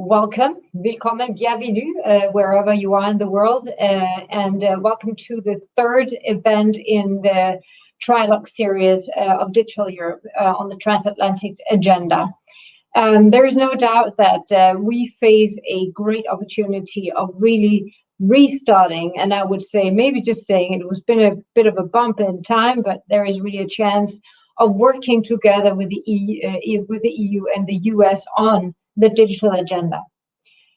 welcome, willkommen, bienvenue, wherever you are in the world, and welcome to the third event in the Trilogue series of Digital Europe on the transatlantic agenda. There is no doubt that we face a great opportunity of really restarting, and I would say, maybe just saying it was been a bit of a bump in time, but there is really a chance of working together with the EU and the US on the digital agenda.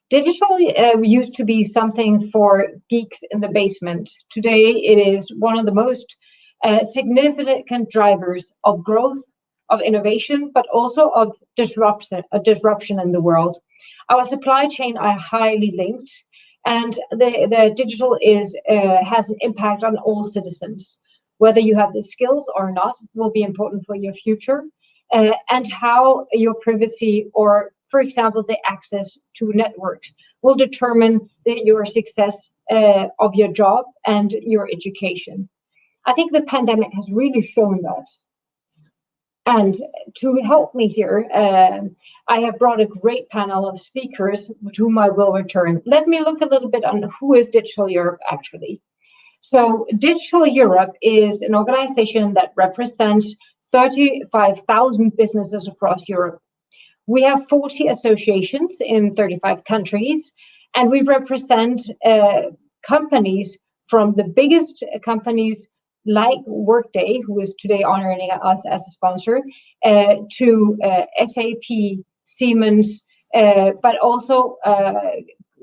Digital used to be something for geeks in the basement. Today, it is one of the most significant drivers of growth, of innovation, but also of disruption in the world. Our supply chain are highly linked, and the digital has an impact on all citizens. Whether you have the skills or not will be important for your future, and how your privacy or, for example, the access to networks will determine your success of your job and your education. I think the pandemic has really shown that. And to help me here, I have brought a great panel of speakers to whom I will return. Let me look a little bit on who is Digital Europe actually. So Digital Europe is an organization that represents 35,000 businesses across Europe. We have 40 associations in 35 countries, and we represent companies from the biggest companies like Workday, who is today honoring us as a sponsor, to SAP, Siemens, but also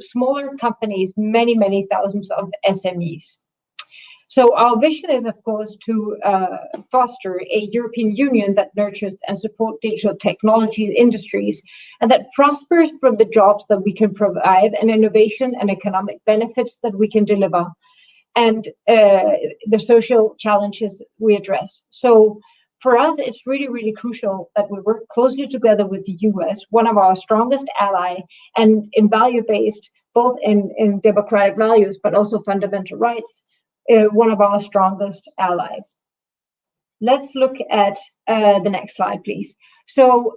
smaller companies, many thousands of SMEs. So our vision is, of course, to foster a European Union that nurtures and supports digital technology industries and that prospers from the jobs that we can provide and innovation and economic benefits that we can deliver and the social challenges we address. So for us, it's really crucial that we work closely together with the US, one of our strongest ally, and in value-based, both in democratic values, but also fundamental rights, one of our strongest allies. Let's look at the next slide, please. So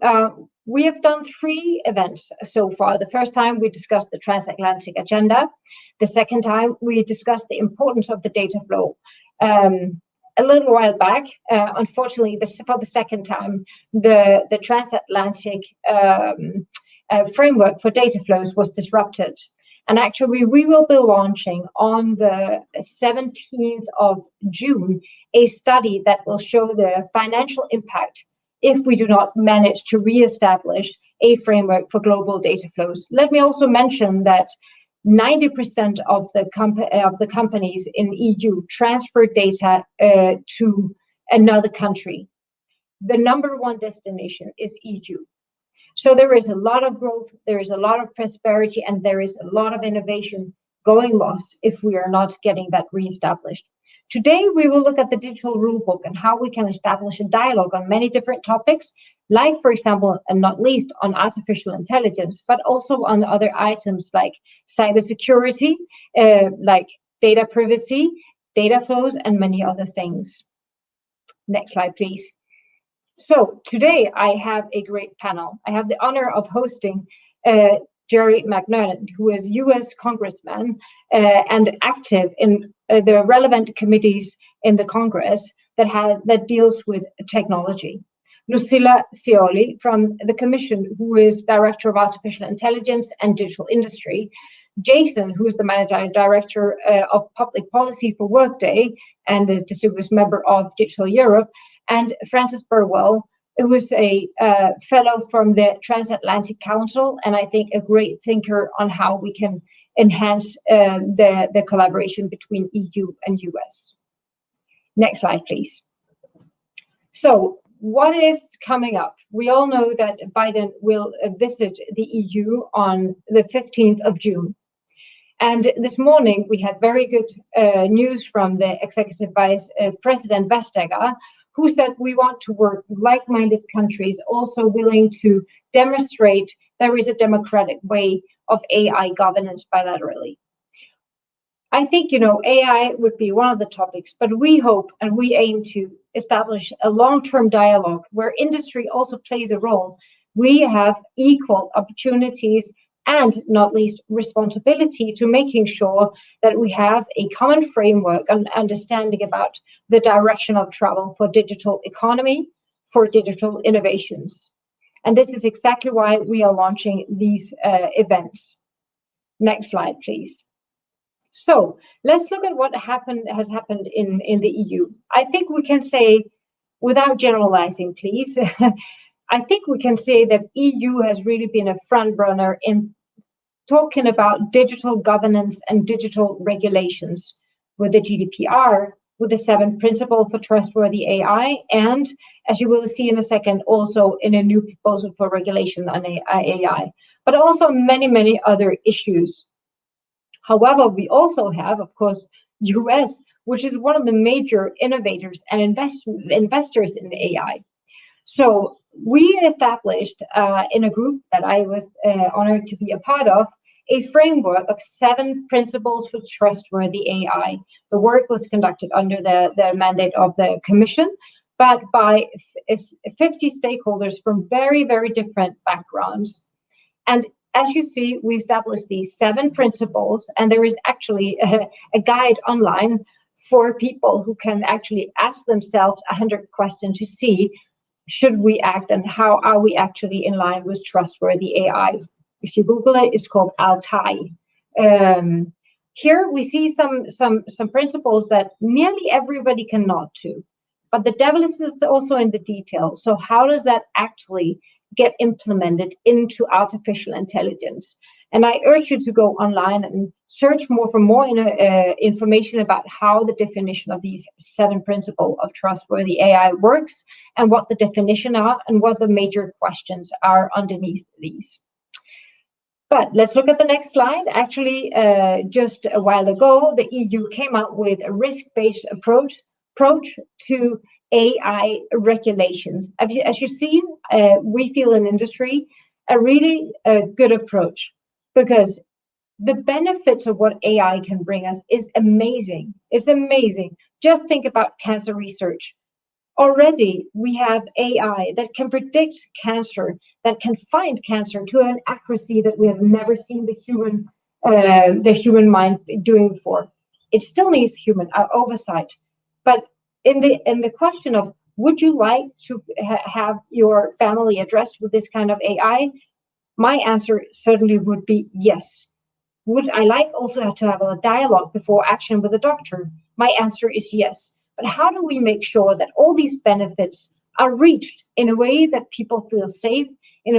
we have done 3 events so far. The first time we discussed the transatlantic agenda. The second time we discussed the importance of the data flow. A little while back, unfortunately, for the second time, the transatlantic framework for data flows was disrupted. And actually, we will be launching on the 17th of June a study that will show the financial impact if we do not manage to reestablish a framework for global data flows. Let me also mention that 90% of the companies in EU transfer data to another country. The #1 destination is EU. So there is a lot of growth, there is a lot of prosperity, and there is a lot of innovation going lost if we are not getting that reestablished. Today, we will look at the digital rulebook and how we can establish a dialogue on many different topics, like, for example, and not least, on artificial intelligence, but also on other items like cybersecurity, like data privacy, data flows, and many other things. Next slide, please. So today I have a great panel. I have the honor of hosting Jerry McNerney, who is US Congressman and active in the relevant committees in the Congress that deals with technology. Lucilla Sioli from the Commission, who is Director of Artificial Intelligence and Digital Industry. Jason, who is the Managing Director of Public Policy for Workday and a distinguished member of Digital Europe, and Francis Burwell, who is a fellow from the Transatlantic Council, and I think a great thinker on how we can enhance the collaboration between EU and US. Next slide, please. So what is coming up? We all know that Biden will visit the EU on the 15th of June. And this morning, we had very good news from the Executive Vice President Vestager, who said we want to work with like-minded countries, also willing to demonstrate there is a democratic way of AI governance bilaterally. I think, AI would be one of the topics, but we hope and we aim to establish a long-term dialogue where industry also plays a role. We have equal opportunities and not least responsibility to making sure that we have a common framework and understanding about the direction of travel for digital economy, for digital innovations. And this is exactly why we are launching these events. Next slide, please. So let's look at what has happened in the EU. I think we can say, without generalizing, please, I think we can say that EU has really been a front runner in talking about digital governance and digital regulations with the GDPR, with the 7 principles for trustworthy AI, and as you will see in a second, also in a new proposal for regulation on AI, but also many, many other issues. However, we also have, of course, US, which is one of the major innovators and investors in AI. So we established in a group that I was honored to be a part of, a framework of 7 principles for trustworthy AI. The work was conducted under the mandate of the Commission, but by 50 stakeholders from very, very different backgrounds. And as you see, we established these 7 principles, and there is actually a guide online for people who can actually ask themselves 100 questions to see, should we act and how are we actually in line with trustworthy AI? If you Google it, it's called Altai. Here we see some principles that nearly everybody can nod to, but the devil is also in the details. So how does that actually get implemented into artificial intelligence? And I urge you to go online and search for more information about how the definition of these 7 principles of trustworthy AI works, and what the definition are, and what the major questions are underneath these. But let's look at the next slide. Actually, just a while ago, the EU came up with a risk-based approach to AI regulations. As you've seen, we feel in industry a really good approach, because the benefits of what AI can bring us is amazing. It's amazing. Just think about cancer research. Already we have AI that can predict cancer, that can find cancer to an accuracy that we have never seen the human mind doing before. It still needs human oversight, but in the question of, would you like to have your family addressed with this kind of AI? My answer certainly would be yes. Would I like also to have a dialogue before action with a doctor? My answer is yes. But how do we make sure that all these benefits are reached in a way that people feel safe, in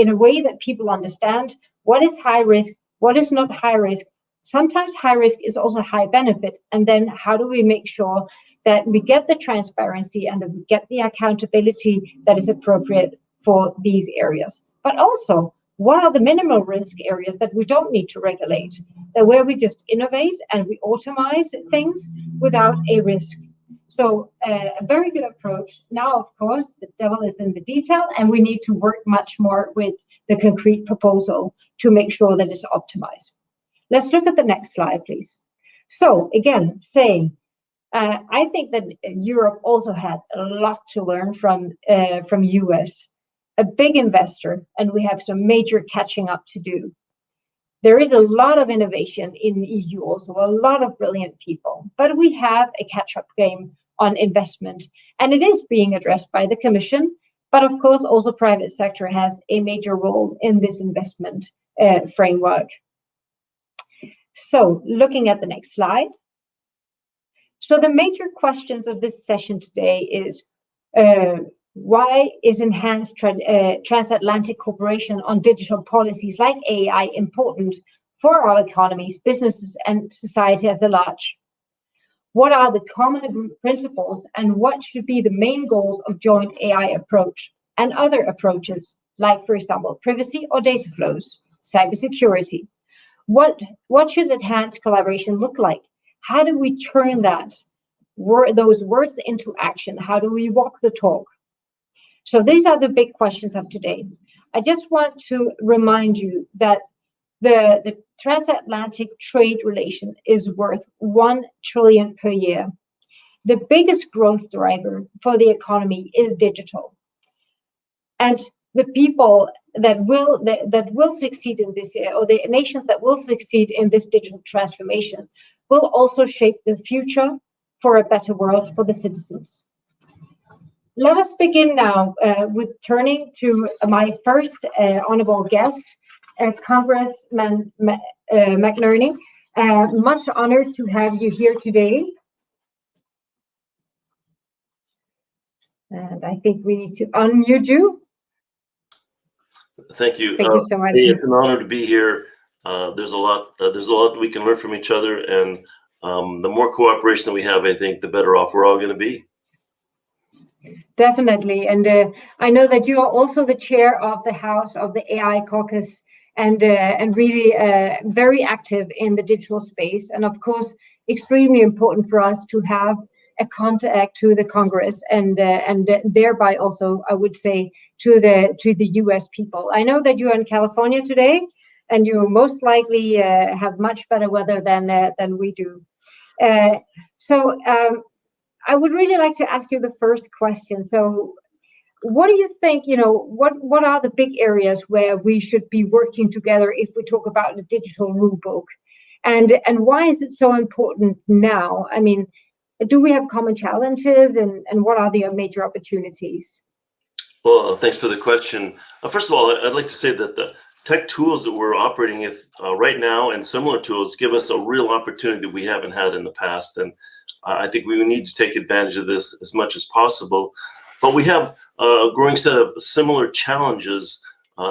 a way that people understand what is high risk, what is not high risk? Sometimes high risk is also high benefit. And then how do we make sure that we get the transparency and that we get the accountability that is appropriate for these areas? But also, what are the minimal risk areas that we don't need to regulate, that where we just innovate and we automate things without a risk? So a very good approach. Now, of course, the devil is in the detail, and we need to work much more with the concrete proposal to make sure that it's optimized. Let's look at the next slide, please. So again, saying, I think that Europe also has a lot to learn from US, a big investor, and we have some major catching up to do. There is a lot of innovation in the EU also, a lot of brilliant people, but we have a catch-up game on investment, and it is being addressed by the Commission, but of course also private sector has a major role in this investment framework. So looking at the next slide. So the major questions of this session today is, why is enhanced transatlantic cooperation on digital policies like AI important for our economies, businesses, and society as a large? What are the common principles, and what should be the main goals of joint AI approach and other approaches, like, for example, privacy or data flows, cybersecurity? What should enhanced collaboration look like? How do we turn those words into action? How do we walk the talk? So these are the big questions of today. I just want to remind you that the transatlantic trade relation is worth $1 trillion per year. The biggest growth driver for the economy is digital. And the people that will succeed in this, or the nations that will succeed in this digital transformation, will also shape the future for a better world for the citizens. Let us begin now with turning to my first honorable guest, Congressman McNerney. Much honored to have you here today. And I think we need to unmute you. Thank you. Thank you so much. It's an honor to be here. There's a lot we can learn from each other, and the more cooperation that we have, I think, the better off we're all going to be. Definitely, and I know that you are also the chair of the House of the AI Caucus, and really very active in the digital space, and of course, extremely important for us to have a contact to the Congress, and thereby also, I would say, to the U.S. people. I know that you are in California today, and you most likely have much better weather than we do. So I would really like to ask you the first question. So, what do you think? What are the big areas where we should be working together if we talk about the digital rulebook, and why is it so important now? I mean, do we have common challenges, and what are the major opportunities? Well, thanks for the question. First of all, I'd like to say that the tech tools that we're operating with right now and similar tools give us a real opportunity that we haven't had in the past. And I think we need to take advantage of this as much as possible. But we have a growing set of similar challenges,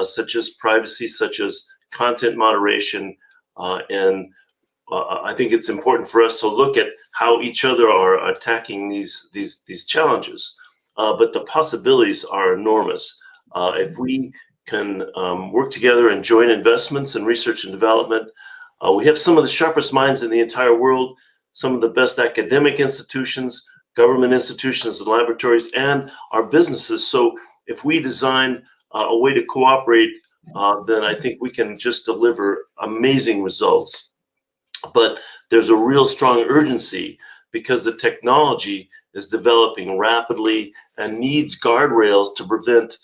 such as privacy, such as content moderation, and I think it's important for us to look at how each other are attacking these challenges. But the possibilities are enormous. If we can work together and join investments in research and development, we have some of the sharpest minds in the entire world, some of the best academic institutions, government institutions and laboratories, and our businesses. So if we design a way to cooperate, then I think we can just deliver amazing results. But there's a real strong urgency because the technology is developing rapidly and needs guardrails to prevent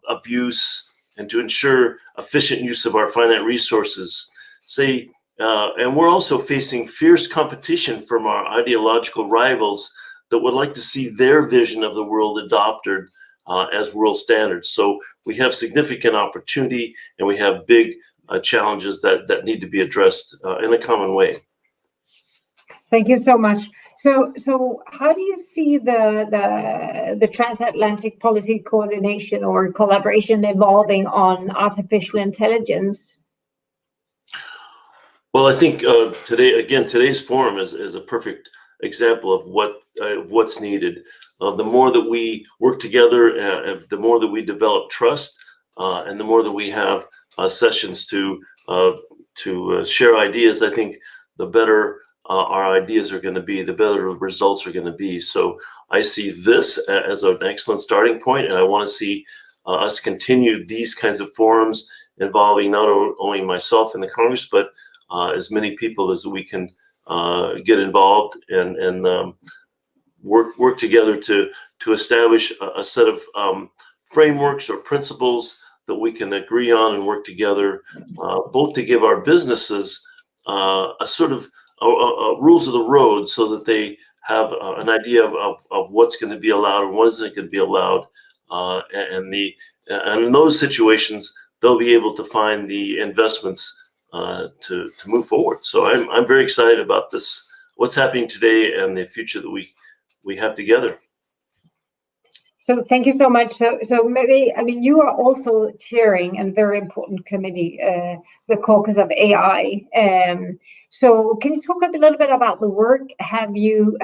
abuse and to ensure efficient use of our finite resources. And we're also facing fierce competition from our ideological rivals that would like to see their vision of the world adopted as world standards. So we have significant opportunity, and we have big challenges that need to be addressed in a common way. Thank you so much. So how do you see the transatlantic policy coordination or collaboration evolving on artificial intelligence? Well, I think today's forum is a perfect example of what's needed. The more that we work together, the more that we develop trust, and the more that we have sessions to share ideas, I think the better our ideas are going to be, the better the results are going to be. So I see this as an excellent starting point, and I want to see us continue these kinds of forums involving not only myself in the Congress, but as many people as we can get involved and work together to establish a set of frameworks or principles that we can agree on and work together, both to give our businesses a sort of rules of the road so that they have an idea of what's going to be allowed and what isn't going to be allowed. And in those situations, they'll be able to find the investments to move forward. So I'm very excited about this, what's happening today and the future that we have together. So thank you so much. So maybe, I mean, you are also chairing a very important committee, the Caucus of AI. So can you talk a little bit about the work? Have you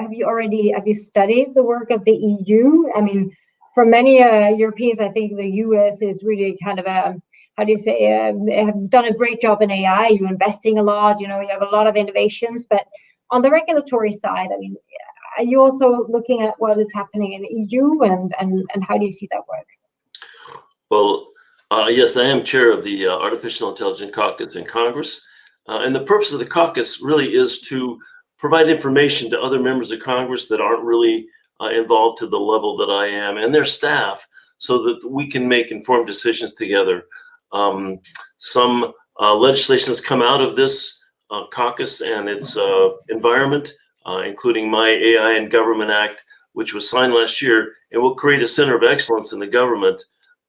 studied the work of the EU? I mean, for many Europeans, I think the US is really kind of how do you say, have done a great job in AI. You're investing a lot, you have a lot of innovations, but on the regulatory side, I mean, are you also looking at what is happening in the EU, and how do you see that work? Well, yes, I am chair of the Artificial Intelligence Caucus in Congress. And the purpose of the caucus really is to provide information to other members of Congress that aren't really involved to the level that I am and their staff, so that we can make informed decisions together. Some legislation has come out of this caucus and its environment, including my AI and Government Act, which was signed last year, and will create a center of excellence in the government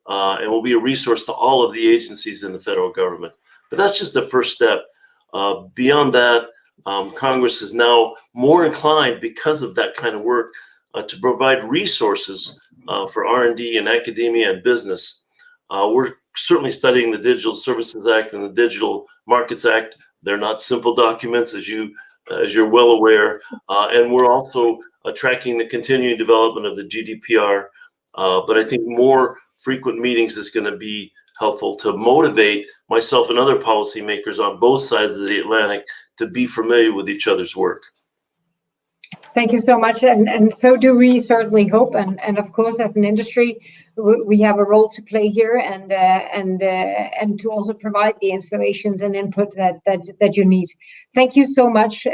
and will be a resource to all of the agencies in the federal government. But that's just the first step. Beyond that, Congress is now more inclined, because of that kind of work, to provide resources for R&D and academia and business. We're certainly studying the Digital Services Act and the Digital Markets Act. They're not simple documents, as you're well aware, and we're also tracking the continuing development of the GDPR. But I think more frequent meetings is going to be helpful to motivate myself and other policymakers on both sides of the Atlantic to be familiar with each other's work. Thank you so much, and so do we certainly hope, and of course, as an industry, we have a role to play here, and to also provide the information and input that you need. Thank you so much,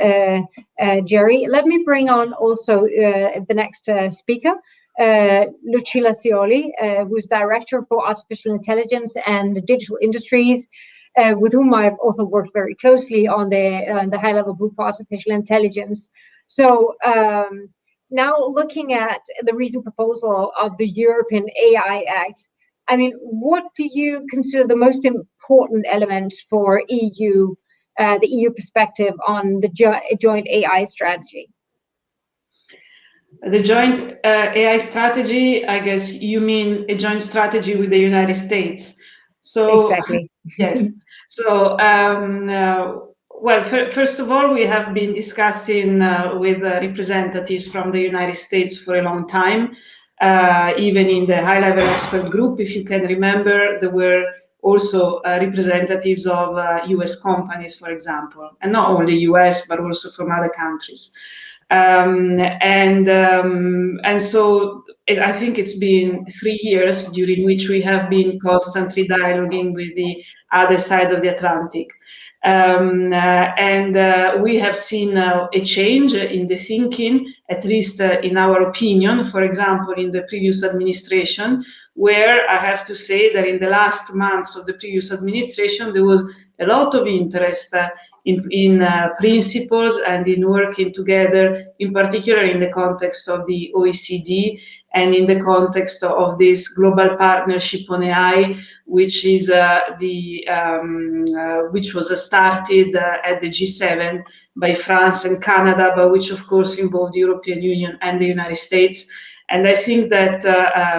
Jerry. Let me bring on also the next speaker, Lucilla Sioli, who's Director for Artificial Intelligence and Digital Industries, with whom I've also worked very closely on the high-level group for artificial intelligence. So now looking at the recent proposal of the European AI Act, I mean, what do you consider the most important elements for the EU perspective on the joint AI strategy? The joint AI strategy, I guess you mean a joint strategy with the United States. So exactly. Yes. So well, first of all, we have been discussing with representatives from the United States for a long time. Even in the high-level expert group, if you can remember, there were also representatives of US companies, for example, and not only US, but also from other countries. And so I think it's been 3 years during which we have been constantly dialoguing with the other side of the Atlantic. We have seen a change in the thinking, at least in our opinion, for example, in the previous administration, where I have to say that in the last months of the previous administration, there was a lot of interest in principles and in working together, in particular in the context of the OECD and in the context of this global partnership on AI, which is which was started at the G7 by France and Canada, but which of course involved the European Union and the United States. And I think that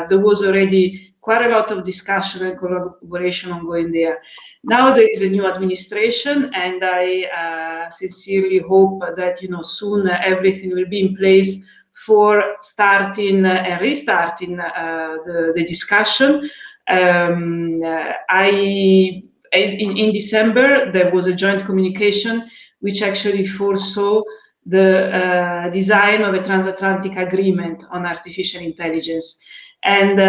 there was already quite a lot of discussion and collaboration ongoing there. Now there is a new administration, and I sincerely hope that soon everything will be in place for starting and restarting the discussion. In December there was a joint communication which actually foresaw the design of a transatlantic agreement on artificial intelligence. And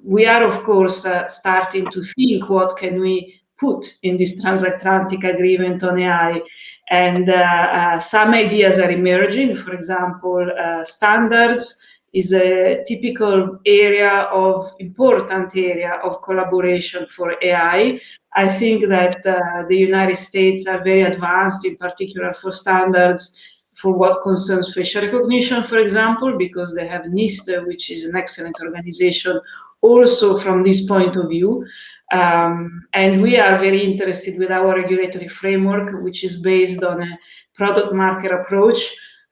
we are, of course, starting to think what can we put in this transatlantic agreement on AI. And some ideas are emerging. For example, standards is a typical important area of collaboration for AI. I think that the United States are very advanced, in particular for standards for what concerns facial recognition, for example, because they have NIST, which is an excellent organization also from this point of view. And we are very interested with our regulatory framework, which is based on a product market approach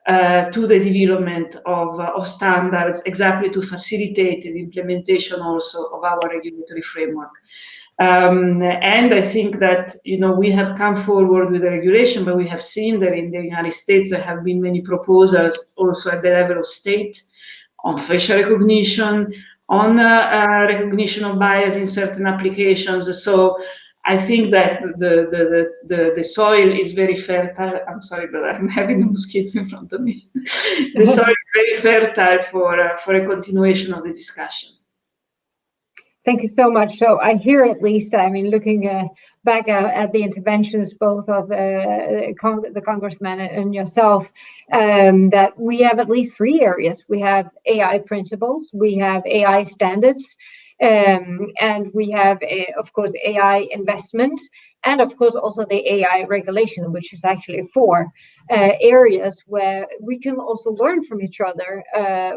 to the development of standards, exactly to facilitate the implementation also of our regulatory framework. And I think that we have come forward with the regulation, but we have seen that in the United States there have been many proposals also at the level of state on facial recognition, on recognition of bias in certain applications. So I think that the soil is very fertile. I'm sorry, but I'm having a mosquito in front of me. The soil is very fertile for a continuation of the discussion. Thank you so much. So I hear, at least, I mean, looking back at the interventions, both of the Congressman and yourself, that we have at least 3 areas. We have AI principles, we have AI standards, And we have, of course, AI investment, and of course also the AI regulation, which is actually four areas where we can also learn from each other,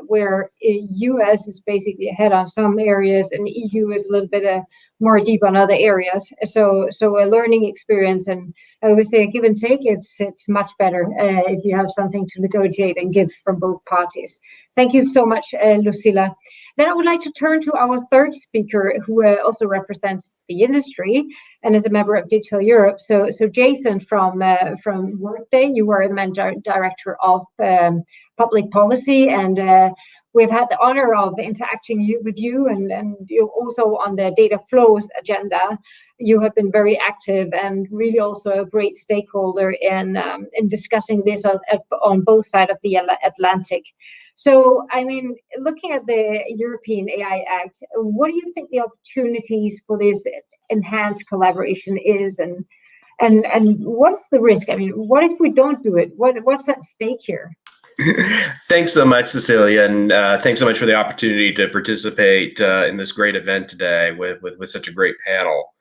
where US is basically ahead on some areas and EU is a little bit more deep on other areas. So a learning experience, and I always say give and take, it's much better if you have something to negotiate and give from both parties. Thank you so much, Lucilla. Then I would like to turn to our third speaker, who also represents the industry and is a member of Digital Europe. So Jason from Workday, you were the managing director of public policy, and we've had the honor of interacting with you, and you also on the data flows agenda. You have been very active and really also a great stakeholder in discussing this on both sides of the Atlantic. So, I mean, looking at the European AI Act, what do you think the opportunities for this enhanced collaboration is, and what's the risk? I mean, what if we don't do it? What's at stake here? Thanks so much, Cecilia, and thanks so much for the opportunity to participate in this great event today with such a great panel.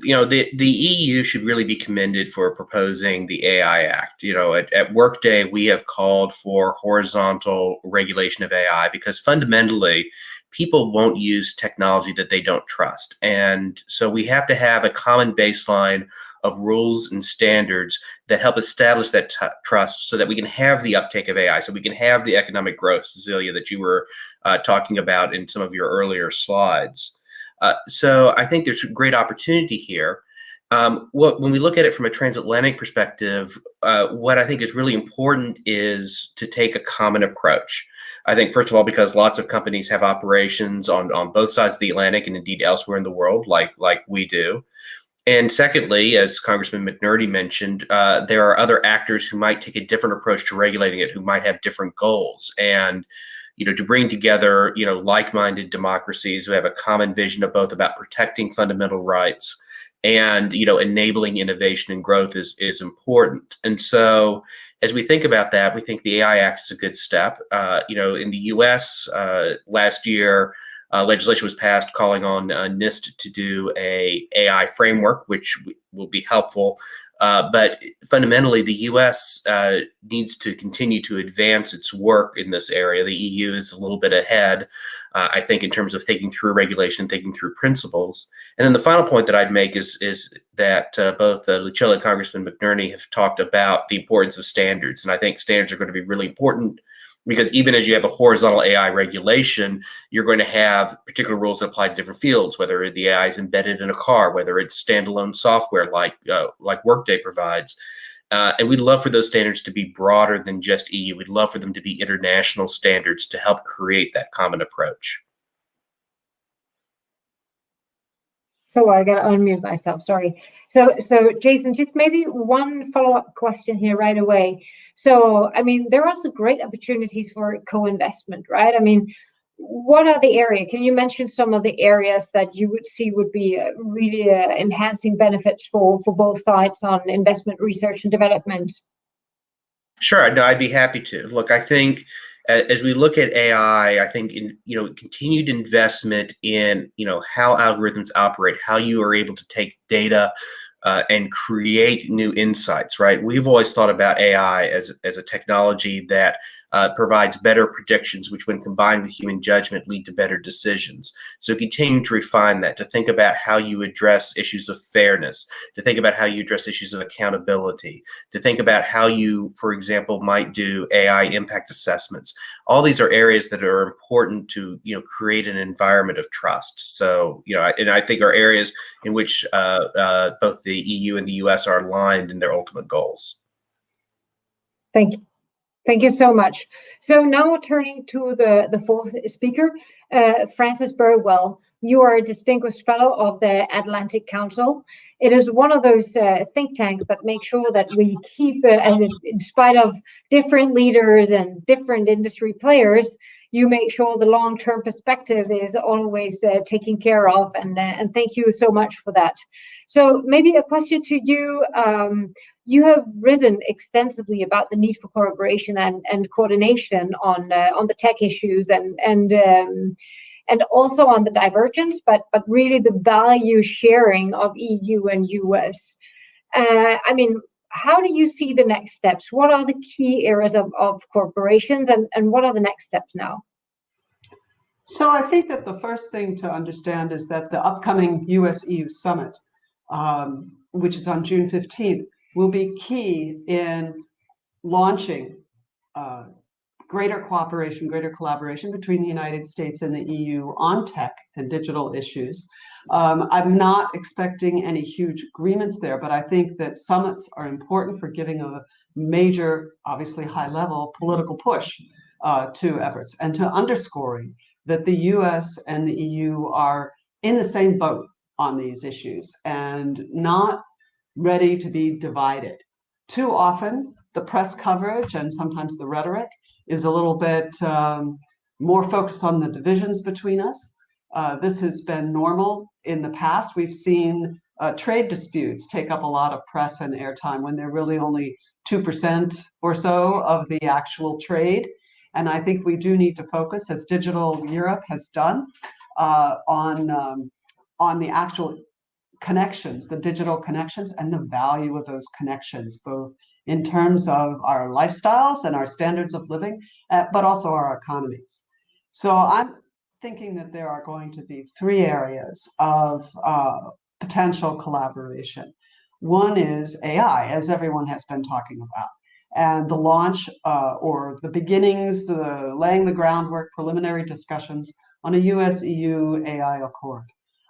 You know, the EU should really be commended for proposing the AI Act. You know, at Workday, we have called for horizontal regulation of AI because fundamentally, people won't use technology that they don't trust. And so we have to have a common baseline of rules and standards that help establish that trust so that we can have the uptake of AI, so we can have the economic growth, Cecilia, that you were talking about in some of your earlier slides. So I think there's a great opportunity here. When we look at it from a transatlantic perspective, what I think is really important is to take a common approach. I think, first of all, because lots of companies have operations on both sides of the Atlantic and indeed elsewhere in the world, like we do. And secondly, as Congressman McNerney mentioned, there are other actors who might take a different approach to regulating it, who might have different goals. And you know, to bring together, you know, like-minded democracies who have a common vision of both about protecting fundamental rights and, you know, enabling innovation and growth is important. And so as we think about that, we think the AI Act is a good step. You know, in the US last year, legislation was passed calling on NIST to do a AI framework, which will be helpful. But fundamentally, the U.S. Needs to continue to advance its work in this area. The EU is a little bit ahead, I think, in terms of thinking through regulation, thinking through principles. And then the final point that I'd make is that both Lucilla and Congressman McNerney have talked about the importance of standards. And I think standards are going to be really important, because even as you have a horizontal AI regulation, you're going to have particular rules that apply to different fields, whether the AI is embedded in a car, whether it's standalone software like Workday provides. And we'd love for those standards to be broader than just EU. We'd love for them to be international standards to help create that common approach. So I got to unmute myself, sorry. So Jason, just maybe one follow-up question here right away. So, I mean, there are also great opportunities for co-investment, right? I mean, what are the areas? Can you mention some of the areas that you would see would be really enhancing benefits for both sides on investment, research, and development? Sure, no, I'd be happy to. Look, I think as we look at AI, I think continued investment in how algorithms operate, how you are able to take data and create new insights. Right? We've always thought about AI as a technology that provides better predictions, which, when combined with human judgment, lead to better decisions. So continuing to refine that, to think about how you address issues of fairness, to think about how you address issues of accountability, to think about how you, for example, might do AI impact assessments. All these are areas that are important to create an environment of trust. So and I think are areas in which both the EU and the US are aligned in their ultimate goals. Thank you. Thank you so much. So now turning to the fourth speaker, Francis Burwell. You are a distinguished fellow of the Atlantic Council. It is one of those think tanks that make sure that we keep, in spite of different leaders and different industry players, you make sure the long-term perspective is always taken care of. And thank you so much for that. So maybe a question to you. You have written extensively about the need for collaboration and coordination on the tech issues, and and also on the divergence, but really the value sharing of EU and US. I mean, how do you see the next steps? What are the key areas of corporations, and what are the next steps now? So I think that the first thing to understand is that the upcoming US-EU summit, which is on June 15th, will be key in launching greater cooperation, greater collaboration between the United States and the EU on tech and digital issues. I'm not expecting any huge agreements there, but I think that summits are important for giving a major, obviously high-level political push to efforts, and to underscoring that the US and the EU are in the same boat on these issues and not ready to be divided. Too often, the press coverage and sometimes the rhetoric is a little bit more focused on the divisions between us. This has been normal in the past. We've seen trade disputes take up a lot of press and airtime when they're really only 2% or so of the actual trade. And I think we do need to focus, as Digital Europe has done, on the actual connections, the digital connections, and the value of those connections, both in terms of our lifestyles and our standards of living, but also our economies. So I'm thinking that there are going to be three areas of potential collaboration. One is AI, as everyone has been talking about, and the launch or the beginnings, laying the groundwork, preliminary discussions on a US-EU AI accord.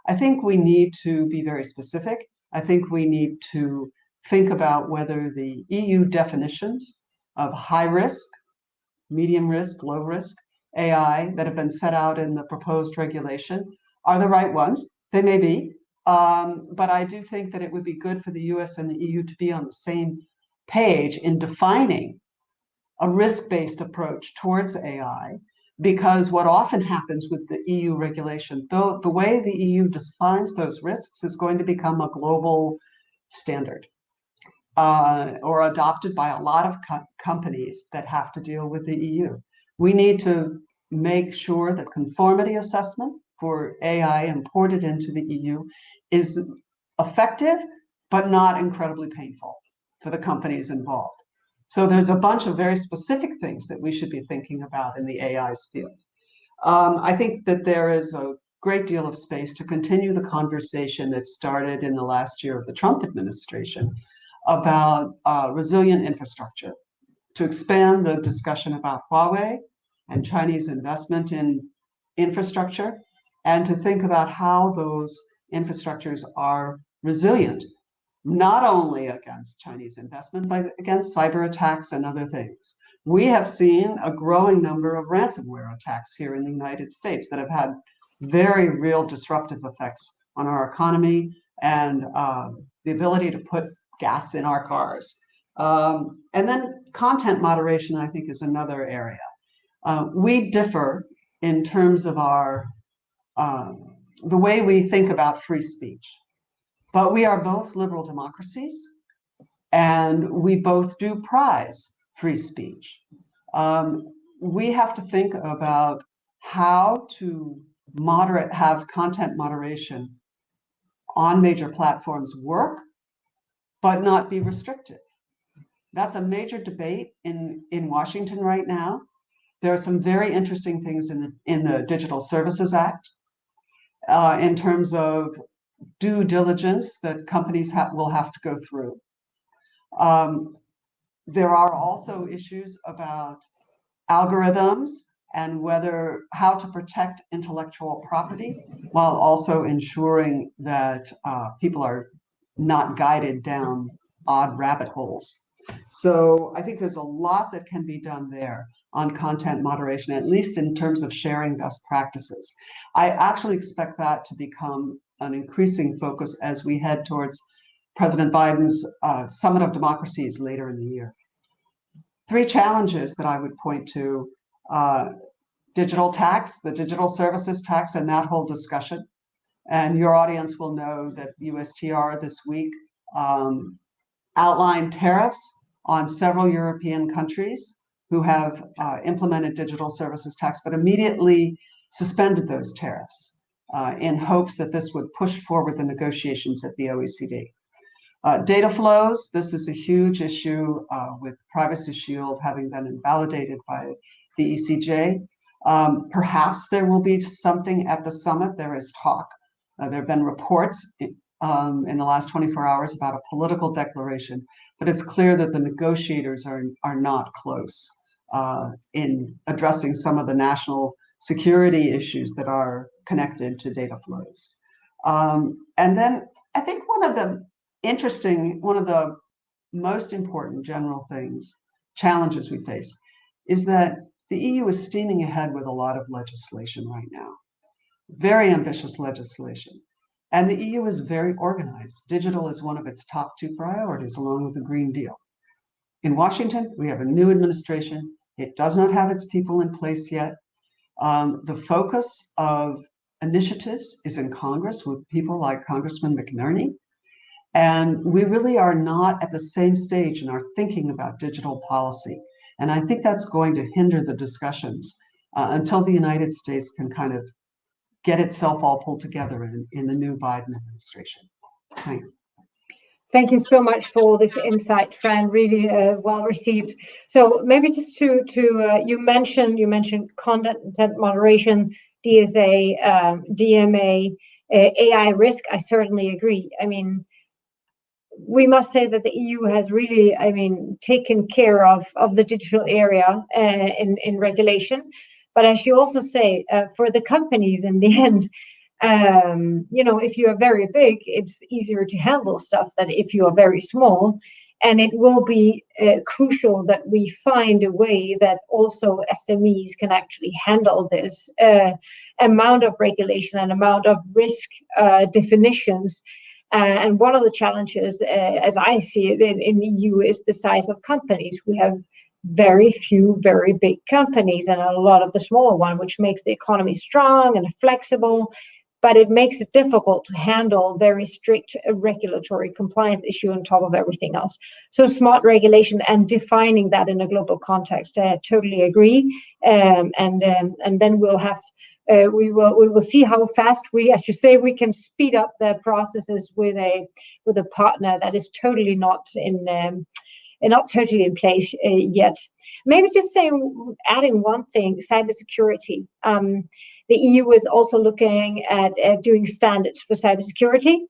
I think we need to be very specific. I think we need to think about whether the EU definitions of high risk, medium risk, low risk AI that have been set out in the proposed regulation are the right ones. They may be, but I do think that it would be good for the US and the EU to be on the same page in defining a risk-based approach towards AI, because what often happens with the EU regulation, though the way the EU defines those risks is going to become a global standard or adopted by a lot of companies that have to deal with the EU. We need to make sure that conformity assessment for AI imported into the EU is effective, but not incredibly painful for the companies involved. So there's a bunch of very specific things that we should be thinking about in the AI field. I think that there is a great deal of space to continue the conversation that started in the last year of the Trump administration about resilient infrastructure, to expand the discussion about Huawei and Chinese investment in infrastructure, and to think about how those infrastructures are resilient, not only against Chinese investment, but against cyber attacks and other things. We have seen a growing number of ransomware attacks here in the United States that have had very real disruptive effects on our economy and the ability to put gas in our cars. And then content moderation, I think, is another area. We differ in terms of our the way we think about free speech. But we are both liberal democracies, and we both do prize free speech. We have to think about how to have content moderation on major platforms work, but not be restrictive. That's a major debate in Washington right now. There are some very interesting things in the Digital Services Act in terms of due diligence that companies will have to go through. There are also issues about algorithms and how to protect intellectual property while also ensuring that people are not guided down odd rabbit holes. So I think there's a lot that can be done there on content moderation, at least in terms of sharing best practices. I actually expect that to become an increasing focus as we head towards President Biden's Summit of Democracies later in the year. Three challenges that I would point to: digital tax, the digital services tax, and that whole discussion. And your audience will know that the USTR this week outlined tariffs on several European countries who have implemented digital services tax, but immediately suspended those tariffs in hopes that this would push forward the negotiations at the OECD. Data flows, this is a huge issue with Privacy Shield having been invalidated by the ECJ. Perhaps there will be something at the summit. There is talk. There have been reports in the last 24 hours about a political declaration, but it's clear that the negotiators are not close in addressing some of the national security issues that are connected to data flows. And then I think one of the most important general challenges we face is that the EU is steaming ahead with a lot of legislation right now, very ambitious legislation. And the EU is very organized. Digital is one of its top 2 priorities, along with the Green Deal. In Washington, we have a new administration. It does not have its people in place yet. The focus of initiatives is in Congress with people like Congressman McNerney. And we really are not at the same stage in our thinking about digital policy. And I think that's going to hinder the discussions until the United States can kind of get itself all pulled together in the new Biden administration. Thanks. Thank you so much for this insight, Fran. Really well received. So maybe just to you mentioned content moderation, DSA, DMA, AI risk. I certainly agree. I mean, we must say that the EU has really, taken care of the digital area in regulation. But as you also say, for the companies in the end, if you are very big, it's easier to handle stuff than if you are very small. And it will be crucial that we find a way that also SMEs can actually handle this amount of regulation and amount of risk definitions. And one of the challenges, as I see it in the EU, is the size of companies. We have very few very big companies and a lot of the smaller one, which makes the economy strong and flexible, but it makes it difficult to handle very strict regulatory compliance issue on top of everything else. So smart regulation and defining that in a global context, I totally agree. And then we'll have we will see how fast we, as you say, we can speed up the processes with a partner that is totally not totally in place yet. Maybe just adding one thing, cybersecurity. The EU is also looking at doing standards for cybersecurity.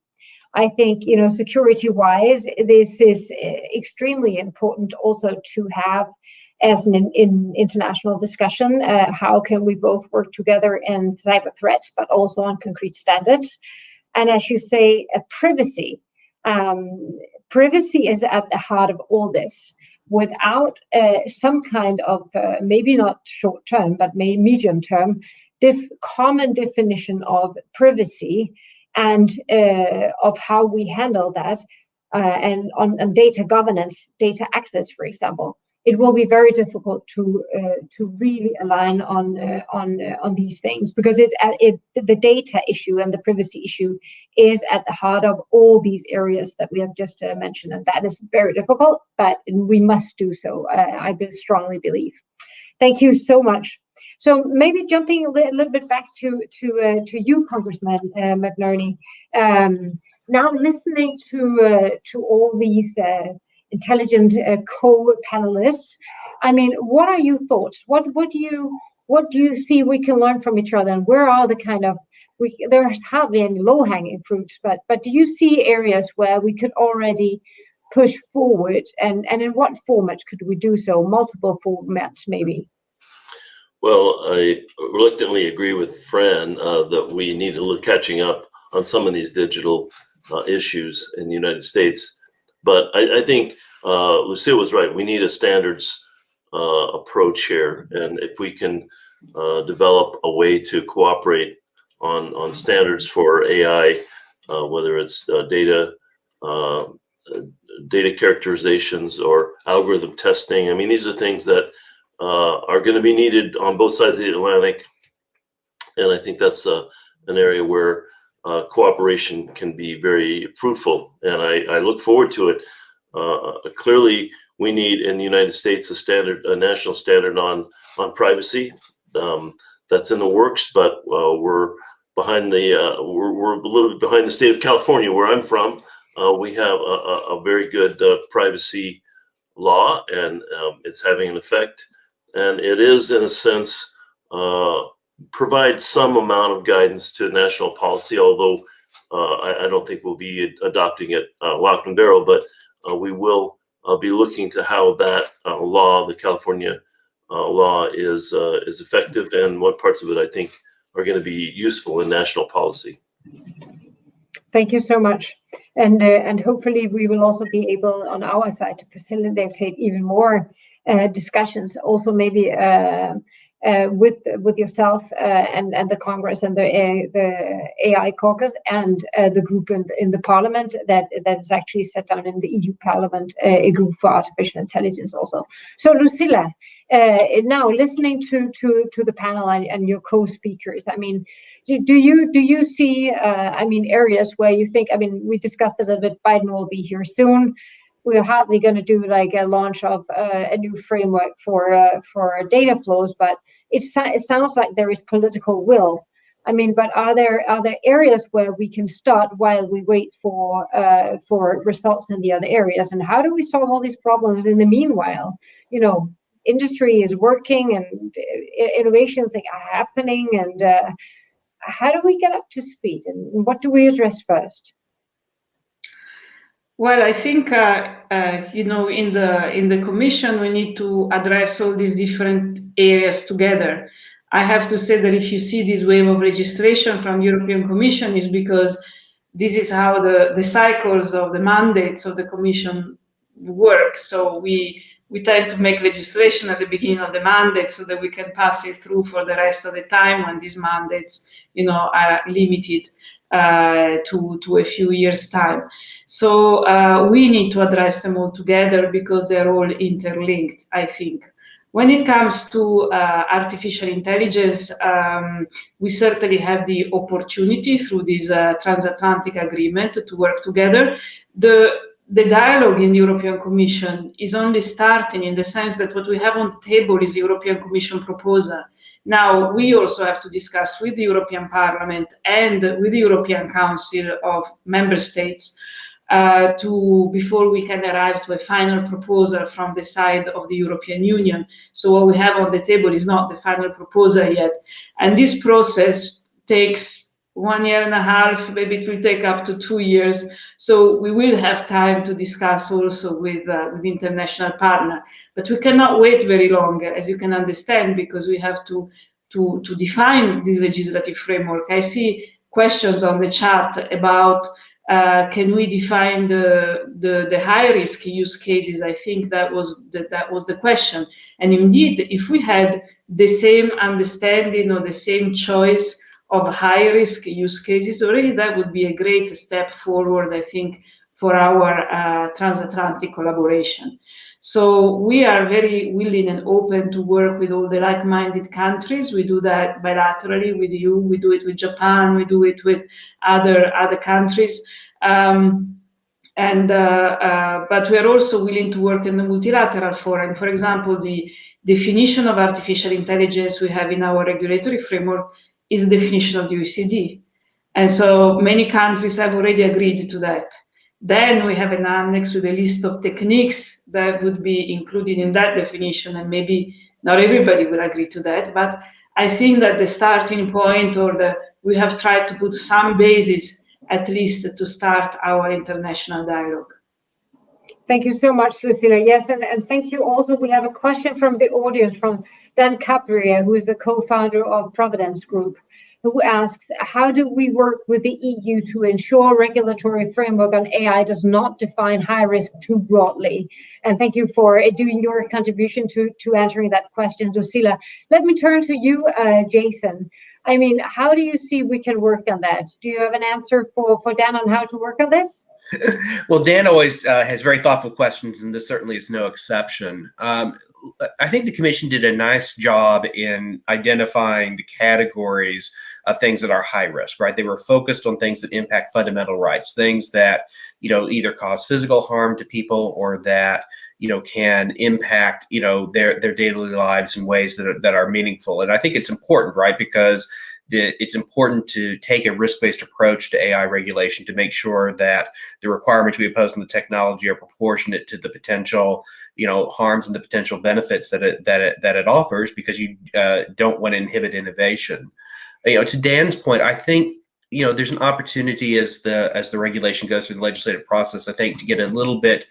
I think, security-wise, this is extremely important also to have as an international discussion. How can we both work together in cyber threats, but also on concrete standards? And as you say, privacy. Privacy is at the heart of all this. Without some kind of, maybe not short term, but maybe medium term, common definition of privacy and of how we handle that, and on data governance, data access, for example, it will be very difficult to really align on these things, because the data issue and the privacy issue is at the heart of all these areas that we have just mentioned, and that is very difficult, but we must do so. I strongly believe. Thank you so much. So maybe jumping a little bit back to you, Congressman McNerney. Now listening to all these intelligent co-panelists, what are your thoughts? What do you see we can learn from each other, and where are the kind of there's hardly any low-hanging fruits, but do you see areas where we could already push forward, and in what format could we do so? Multiple formats, maybe. Well, I reluctantly agree with Fran that we need a little catching up on some of these digital issues in the United States. But I think Lucilla was right. We need a standards approach here. And if we can develop a way to cooperate on standards for AI, whether it's data characterizations or algorithm testing, these are things that are going to be needed on both sides of the Atlantic. And I think that's an area where cooperation can be very fruitful. And I look forward to it. Clearly, we need in the United States a national standard on privacy. that's in the works, but we're behind the we're a little bit behind the state of California, where I'm from. We have a very good privacy law, and it's having an effect, and it is, in a sense, provides some amount of guidance to national policy, although I don't think we'll be adopting it lock and barrel, but we will be looking to how that law, the California law, is effective, and what parts of it I think are going to be useful in national policy. Thank you so much, and hopefully we will also be able on our side to facilitate even more discussions, also maybe with yourself and the Congress and the AI Caucus and the group in the Parliament that is actually set down in the EU Parliament, a group for artificial intelligence also. So Lucilla, now listening to the panel and your co-speakers, I mean, do you see areas where you think, I mean, we discussed it a little bit, Biden will be here soon. We're hardly going to do like a launch of a new framework for data flows, but it sounds like there is political will. I mean, but are there areas where we can start while we wait for results in the other areas? And how do we solve all these problems in the meanwhile? You know, industry is working and innovations are happening, and how do we get up to speed? And what do we address first? Well, I think you know, in the Commission, we need to address all these different areas together. I have to say that if you see this wave of registration from the European Commission, is because this is how the cycles of the mandates of the Commission work. So we tend to make legislation at the beginning of the mandate so that we can pass it through for the rest of the time when these mandates, you know, are limited to a few years' time. So we need to address them all together because they're all interlinked, I think. When it comes to artificial intelligence, we certainly have the opportunity through this transatlantic agreement to work together. The dialogue in the European Commission is only starting, in the sense that what we have on the table is the European Commission proposal. Now, we also have to discuss with the European Parliament and with the European Council of Member States before we can arrive to a final proposal from the side of the European Union. So what we have on the table is not the final proposal yet. And this process takes 1.5 years, maybe it will take up to 2 years. So we will have time to discuss also with international partners. But we cannot wait very long, as you can understand, because we have to define this legislative framework. I see questions on the chat about can we define the high-risk use cases? I think that was the question. And indeed, if we had the same understanding or the same choice of high-risk use cases, already that would be a great step forward, I think, for our transatlantic collaboration. So we are very willing and open to work with all the like-minded countries. We do that bilaterally with you. We do it with Japan. We do it with other countries. But we are also willing to work in the multilateral forum. For example, the definition of artificial intelligence we have in our regulatory framework is the definition of the OECD. And so many countries have already agreed to that. Then we have an annex with a list of techniques that would be included in that definition, and maybe not everybody will agree to that, but I think that the starting point, we have tried to put some basis at least to start our international dialogue. Thank you so much, Lucilla. Yes, and thank you also. We have a question from the audience from Dan Capria, who is the co-founder of Providence Group, who asks, how do we work with the EU to ensure regulatory framework on AI does not define high risk too broadly? And thank you for doing your contribution to answering that question, Lucilla. Let me turn to you, Jason. I mean, how do you see we can work on that? Do you have an answer for Dan on how to work on this? Well, Dan always has very thoughtful questions, and this certainly is no exception. I think the commission did a nice job in identifying the categories of things that are high risk, right? They were focused on things that impact fundamental rights, things that, either cause physical harm to people or that, can impact, their daily lives in ways that are meaningful. And I think it's important, right? Because it's important to take a risk-based approach to AI regulation to make sure that the requirements we impose on the technology are proportionate to the potential, harms and the potential benefits that it offers, because you don't want to inhibit innovation. To Dan's point, I think there's an opportunity as the regulation goes through the legislative process, I think, to get a little bit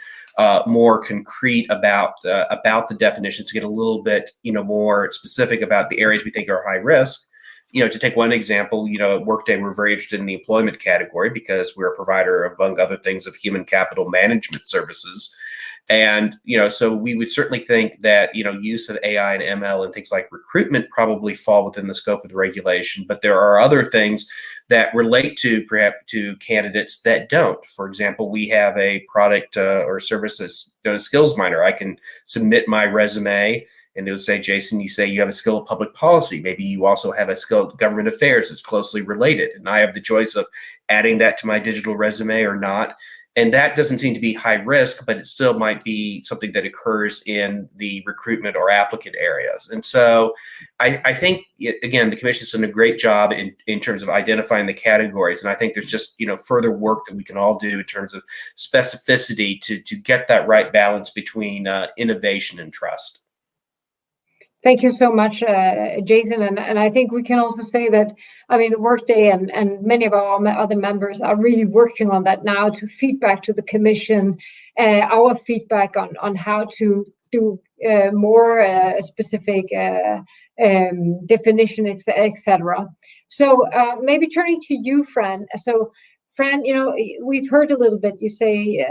more concrete about the definitions, to get a little bit more specific about the areas we think are high risk. To take one example, at Workday, we're very interested in the employment category because we're a provider, among other things, of human capital management services. And, so we would certainly think that, use of AI and ML and things like recruitment probably fall within the scope of the regulation. But there are other things that relate to perhaps to candidates that don't. For example, we have a product or service that's a skills miner. I can submit my resume, and it would say, Jason, you say you have a skill of public policy. Maybe you also have a skill of government affairs that's closely related. And I have the choice of adding that to my digital resume or not. And that doesn't seem to be high risk, but it still might be something that occurs in the recruitment or applicant areas. And so I think, again, the commission's done a great job in terms of identifying the categories. And I think there's just, further work that we can all do in terms of specificity to get that right balance between innovation and trust. Thank you so much, Jason. And I think we can also say that, Workday and many of our other members are really working on that now to feedback to the commission, our feedback on how to do more specific definition, etc. So maybe turning to you, Fran. So, Fran, we've heard a little bit, you say,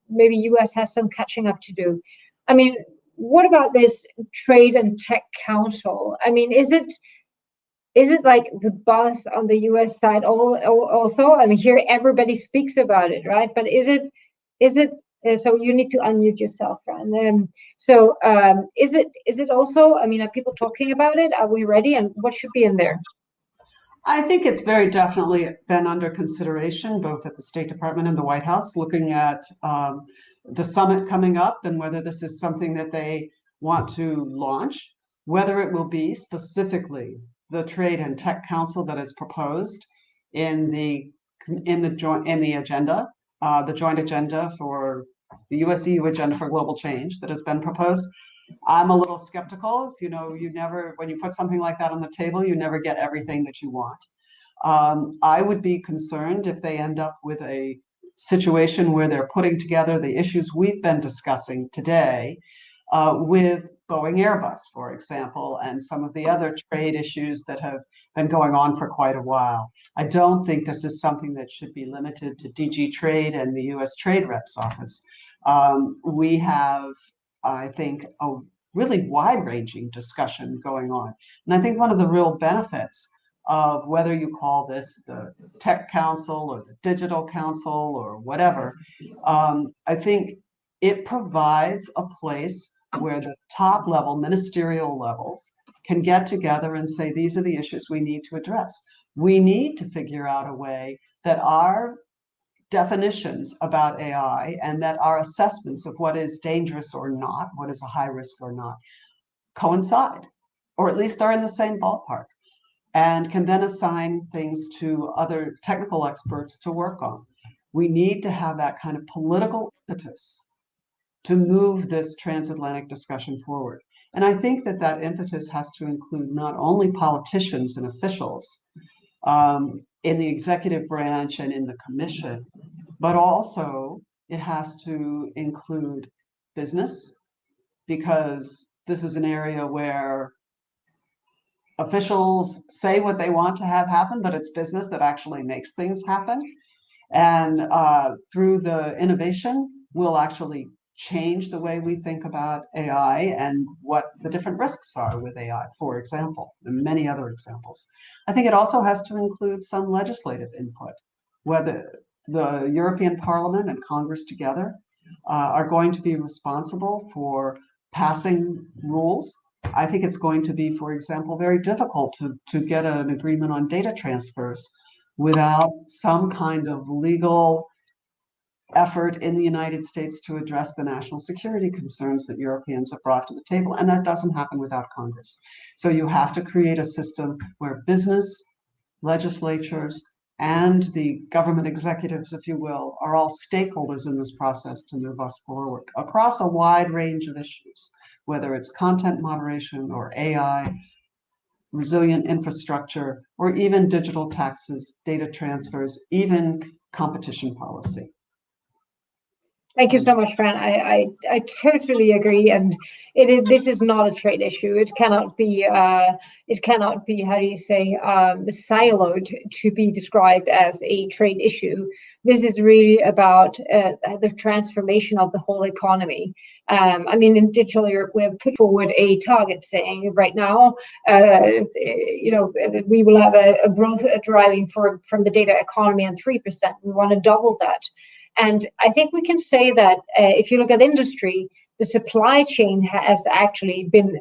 maybe US has some catching up to do. What about this Trade and Tech Council? Is it like the buzz on the US side also? Here everybody speaks about it, right? But is it? So you need to unmute yourself, Fran. Is it also? Are people talking about it? Are we ready? And what should be in there? I think it's very definitely been under consideration, both at the State Department and the White House, looking at the summit coming up and whether this is something that they want to launch, whether it will be specifically the Trade and Tech Council that is proposed in the agenda, the joint agenda for the US-EU agenda for global change that has been proposed. I'm a little skeptical. You never, when you put something like that on the table, you never get everything that you want. I would be concerned if they end up with a situation where they're putting together the issues we've been discussing today with Boeing Airbus, for example, and some of the other trade issues that have been going on for quite a while. I don't think this is something that should be limited to DG Trade and the US Trade Rep's office. We have, I think, a really wide-ranging discussion going on. And I think one of the real benefits of whether you call this the Tech Council or the Digital Council or whatever, I think it provides a place where the top level, ministerial levels, can get together and say, these are the issues we need to address. We need to figure out a way that our definitions about AI and that our assessments of what is dangerous or not, what is a high risk or not, coincide, or at least are in the same ballpark, and can then assign things to other technical experts to work on. We need to have that kind of political impetus to move this transatlantic discussion forward. And I think that that impetus has to include not only politicians and officials in the executive branch and in the commission, but also it has to include business, because this is an area where officials say what they want to have happen, but it's business that actually makes things happen. And through the innovation, we'll actually change the way we think about AI and what the different risks are with AI, for example, and many other examples. I think it also has to include some legislative input, whether the European Parliament and Congress together are going to be responsible for passing rules. I think it's going to be, for example, very difficult to get an agreement on data transfers without some kind of legal effort in the United States to address the national security concerns that Europeans have brought to the table. And that doesn't happen without Congress. So you have to create a system where business, legislatures, and the government executives, if you will, are all stakeholders in this process to move us forward across a wide range of issues, whether it's content moderation or AI, resilient infrastructure, or even digital taxes, data transfers, even competition policy. Thank you so much, Fran. I totally agree, and this is not a trade issue. It cannot be how do you say, siloed to be described as a trade issue. This is really about the transformation of the whole economy. I mean, in Digital Europe, we have put forward a target saying right now, we will have a growth deriving from the data economy on 3%. We want to double that. And I think we can say that if you look at industry, the supply chain has actually been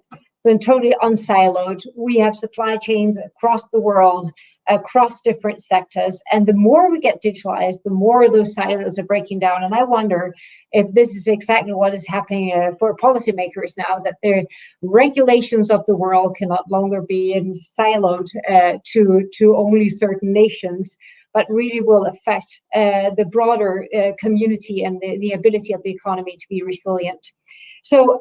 totally unsiloed. We have supply chains across the world, across different sectors. And the more we get digitalized, the more those silos are breaking down. And I wonder if this is exactly what is happening for policymakers now, that the regulations of the world can no longer be siloed to only certain nations, but really will affect the broader community and the ability of the economy to be resilient. So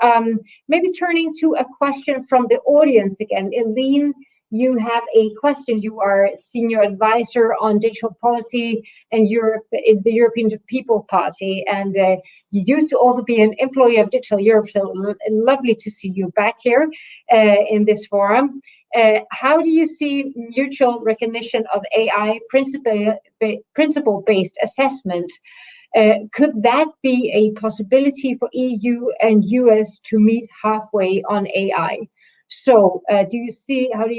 maybe turning to a question from the audience again. Eileen, you have a question. You are senior advisor on digital policy and Europe in the European People Party, and you used to also be an employee of Digital Europe. So lovely to see you back here in this forum. How do you see mutual recognition of AI principle-based assessment? Could that be a possibility for EU and US to meet halfway on AI? So how do you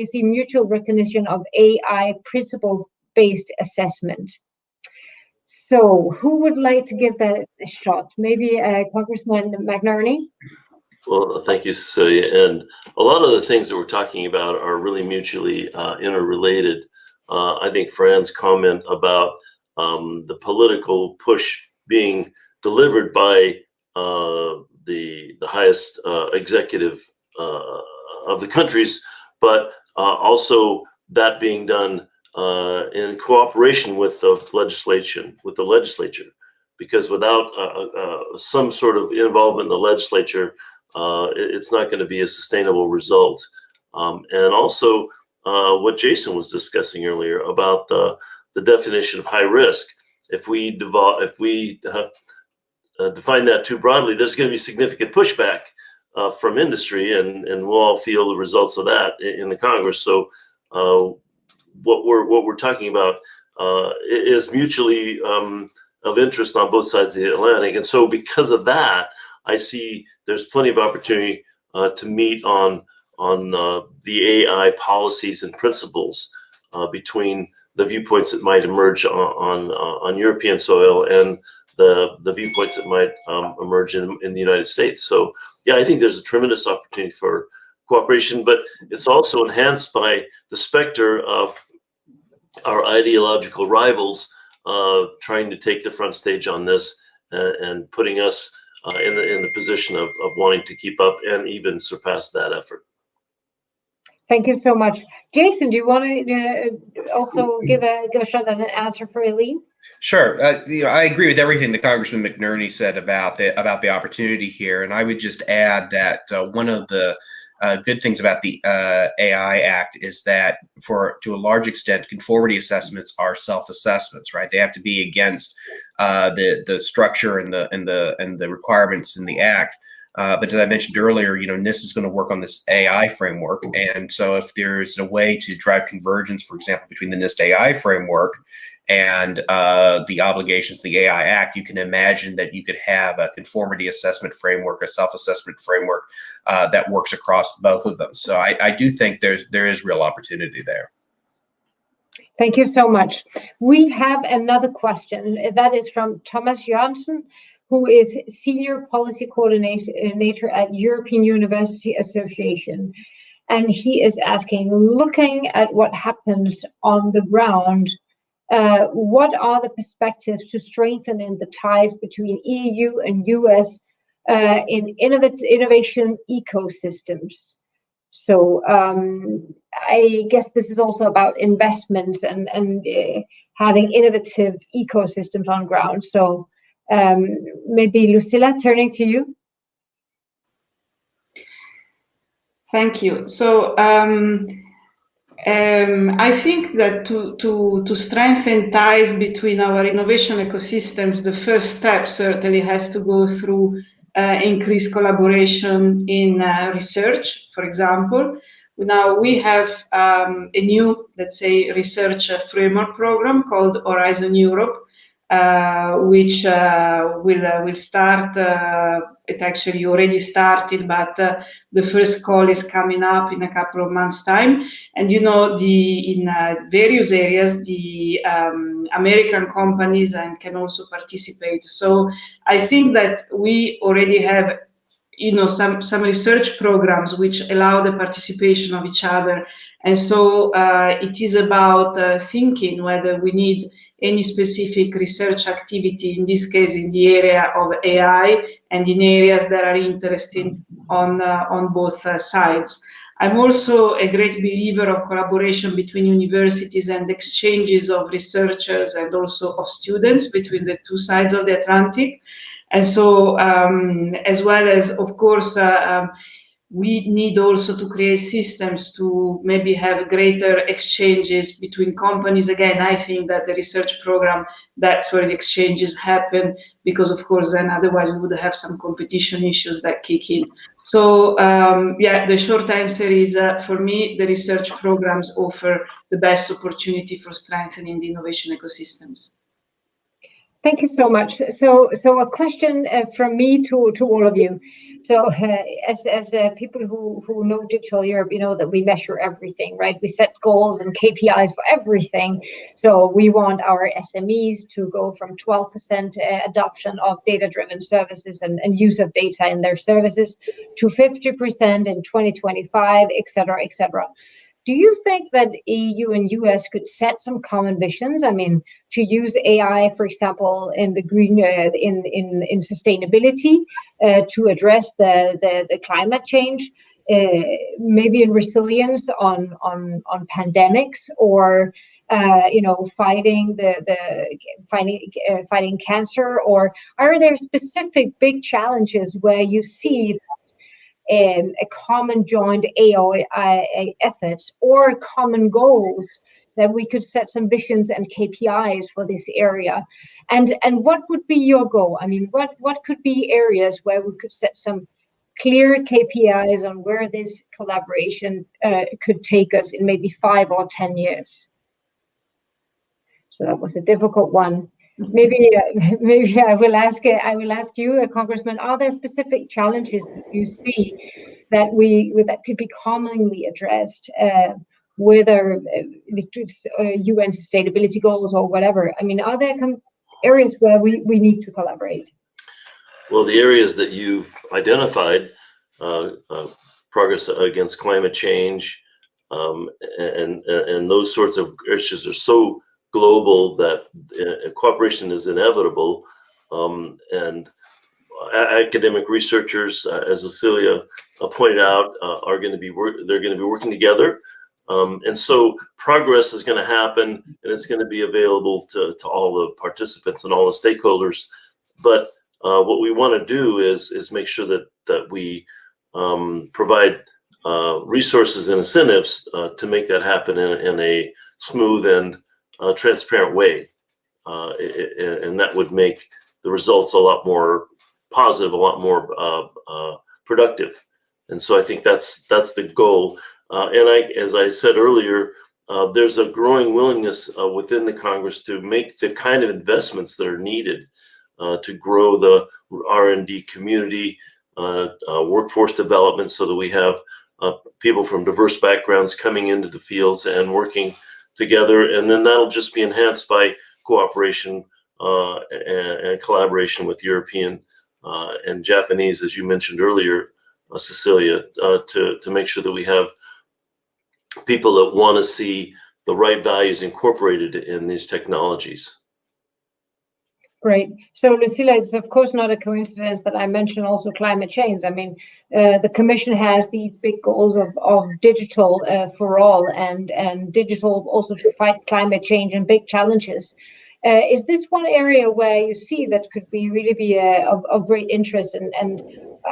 see mutual recognition of AI principle-based assessment? So who would like to give that a shot? Maybe Congressman McNerney? Well, thank you, Cecilia. And a lot of the things that we're talking about are really mutually interrelated. I think Fran's comment about the political push being delivered by the highest executive of the countries, but also that being done in cooperation with the legislature, because without some sort of involvement in the legislature, it's not going to be a sustainable result. And also what Jason was discussing earlier about the definition of high risk. If we define that too broadly, there's going to be significant pushback from industry, and we'll all feel the results of that in the Congress. So what we're talking about is mutually of interest on both sides of the Atlantic. And so because of that, I see there's plenty of opportunity to meet on the AI policies and principles between the viewpoints that might emerge on European soil and the viewpoints that might emerge in the United States. So yeah, I think there's a tremendous opportunity for cooperation, but it's also enhanced by the specter of our ideological rivals trying to take the front stage on this and putting us in the position of wanting to keep up and even surpass that effort. Thank you so much. Jason, do you want to also give a shot at an answer for Eileen? Sure. I agree with everything that Congressman McNerney said about the opportunity here, and I would just add that one of the good things about the AI Act is that, to a large extent, conformity assessments are self-assessments, right? They have to be against the structure and the requirements in the Act. But as I mentioned earlier, NIST is going to work on this AI framework, and so if there's a way to drive convergence, for example, between the NIST AI framework and the obligations of the AI Act, you can imagine that you could have a conformity assessment framework, a self-assessment framework that works across both of them. So I do think there is real opportunity there. Thank you so much. We have another question that is from Thomas Janssen, who is Senior Policy Coordinator at European University Association. And he is asking, looking at what happens on the ground, what are the perspectives to strengthening the ties between EU and US in innovation ecosystems? So I guess this is also about investments and having innovative ecosystems on ground. So maybe Lucilla, turning to you. Thank you. So I think that to strengthen ties between our innovation ecosystems, the first step certainly has to go through increased collaboration in research, for example. Now we have a new, let's say, research framework program called Horizon Europe, which will start. It actually already started, but the first call is coming up in a couple of months' time. And you know, in various areas, the American companies can also participate. So I think that we already have, you know, some research programs which allow the participation of each other. And so it is about thinking whether we need any specific research activity, in this case in the area of AI and in areas that are interesting on both sides. I'm also a great believer of collaboration between universities and exchanges of researchers and also of students between the two sides of the Atlantic. And so, as well as, of course, we need also to create systems to maybe have greater exchanges between companies. Again, I think that the research program, that's where the exchanges happen, because of course, then otherwise we would have some competition issues that kick in. So, yeah, the short answer is, for me, the research programs offer the best opportunity for strengthening the innovation ecosystems. Thank you so much. So a question from me to all of you. So as people who know Digital Europe, you know that we measure everything, right? We set goals and KPIs for everything. So we want our SMEs to go from 12% adoption of data-driven services and use of data in their services to 50% in 2025, et cetera, et cetera. Do you think that EU and US could set some common visions? I mean, to use AI, for example, in the green, in sustainability, to address the climate change, maybe in resilience on pandemics, or you know, fighting fighting cancer, or are there specific big challenges where you see a common joint AI efforts or common goals that we could set some visions and KPIs for this area? And what would be your goal? I mean, what could be areas where we could set some clear KPIs on where this collaboration could take us in maybe 5 or 10 years? So that was a difficult one. Maybe I will ask you, Congressman, are there specific challenges that you see that could be commonly addressed, whether UN sustainability goals or whatever? I mean, are there areas where we need to collaborate? Well, the areas that you've identified, progress against climate change, and those sorts of issues are so global that cooperation is inevitable, and academic researchers, as Cecilia pointed out, are going to be working together, and so progress is going to happen, and it's going to be available to all the participants and all the stakeholders. But what we want to do is make sure that we provide resources and incentives to make that happen in a smooth and transparent way, and that would make the results a lot more positive, a lot more productive. And so I think that's the goal. And as I said earlier, there's a growing willingness within the Congress to make the kind of investments that are needed to grow the R&D community, workforce development, so that we have people from diverse backgrounds coming into the fields and working together, and then that'll just be enhanced by cooperation and collaboration with European and Japanese, as you mentioned earlier, Cecilia, to make sure that we have people that want to see the right values incorporated in these technologies. Great. So, Lucilla, it's of course not a coincidence that I mentioned also climate change. I mean, the Commission has these big goals of digital for all and digital also to fight climate change and big challenges. Is this one area where you see that could really be of great interest? And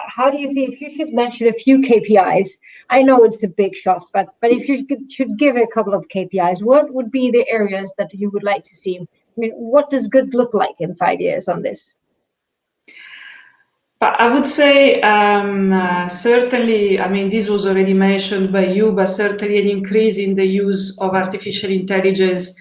how do you see, if you should mention a few KPIs, I know it's a big shot, but if you should give a couple of KPIs, what would be the areas that you would like to see? I mean, what does good look like in 5 years on this? I would say certainly, I mean, this was already mentioned by you, but certainly an increase in the use of artificial intelligence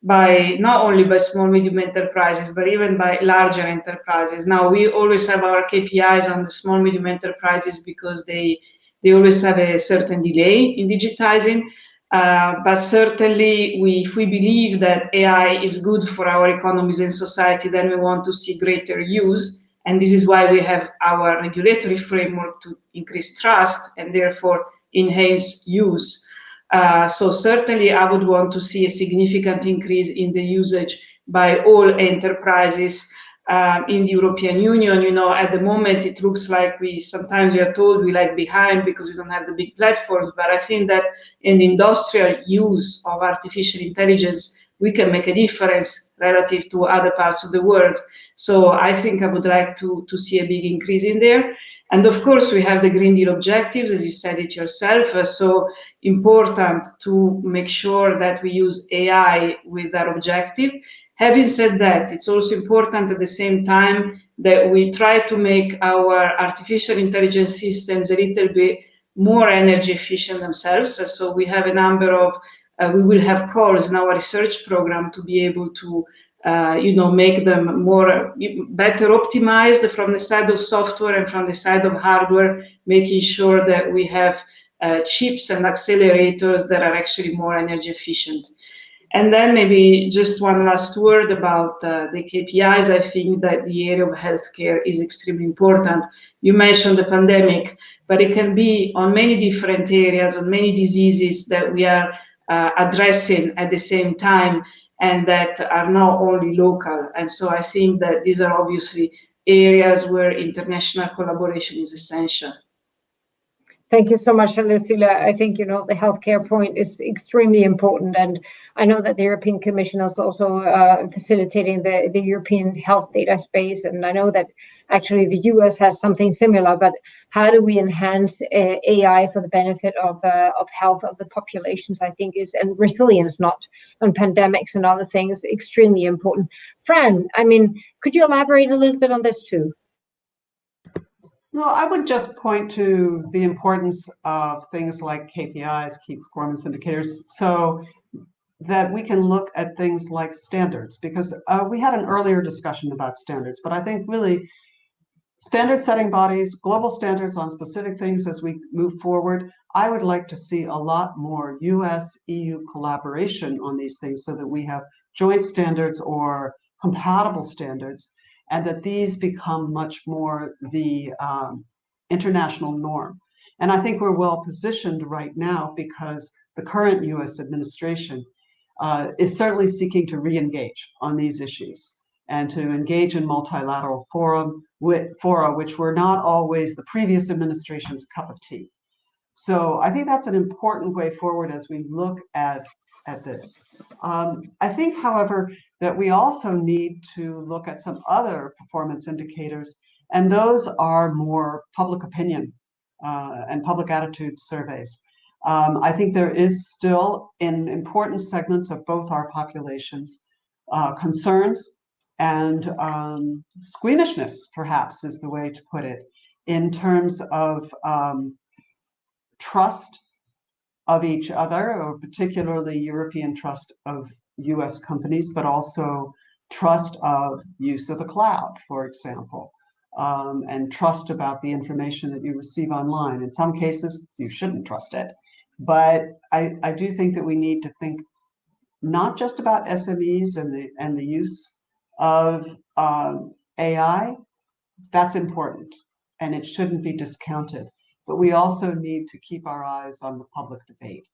by not only by small, medium enterprises, but even by larger enterprises. Now, we always have our KPIs on the small, medium enterprises because they always have a certain delay in digitizing. But certainly, if we believe that AI is good for our economies and society, then we want to see greater use. And this is why we have our regulatory framework to increase trust and therefore enhance use. So certainly, I would want to see a significant increase in the usage by all enterprises in the European Union. You know, at the moment, it looks like sometimes we are told we lag behind because we don't have the big platforms. But I think that in the industrial use of artificial intelligence, we can make a difference relative to other parts of the world. So I think I would like to see a big increase in there. And of course, we have the Green Deal objectives, as you said it yourself. So important to make sure that we use AI with that objective. Having said that, it's also important at the same time that we try to make our artificial intelligence systems a little bit more energy efficient themselves. So we have a number of, we will have calls in our research program to be able to make them better optimized from the side of software and from the side of hardware, making sure that we have chips and accelerators that are actually more energy efficient. And then maybe just one last word about the KPIs. I think that the area of healthcare is extremely important. You mentioned the pandemic, but it can be on many different areas, on many diseases that we are addressing at the same time, and that are not only local. And so I think that these are obviously areas where international collaboration is essential. Thank you so much, Lucilla. I think, the healthcare point is extremely important. And I know that the European Commission is also facilitating the European health data space. And I know that actually the US has something similar. But how do we enhance AI for the benefit of health of the populations, I think and resilience, not on pandemics and other things, extremely important. Fran, I mean, could you elaborate a little bit on this too? No, I would just point to the importance of things like KPIs, key performance indicators, so that we can look at things like standards, because we had an earlier discussion about standards, but I think really standard setting bodies, global standards on specific things as we move forward. I would like to see a lot more US-EU collaboration on these things so that we have joint standards or compatible standards, and that these become much more the international norm. And I think we're well positioned right now because the current US administration is certainly seeking to re-engage on these issues and to engage in multilateral fora, which were not always the previous administration's cup of tea. So I think that's an important way forward as we look at this. I think, however, that we also need to look at some other performance indicators, and those are more public opinion and public attitude surveys. I think there is still, in important segments of both our populations, concerns and squeamishness, perhaps, is the way to put it, in terms of trust of each other, or particularly European trust of US companies, but also trust of use of the cloud, for example, and trust about the information that you receive online. In some cases, you shouldn't trust it. But I do think that we need to think not just about SMEs and the use of AI. That's important, and it shouldn't be discounted. But we also need to keep our eyes on the public debate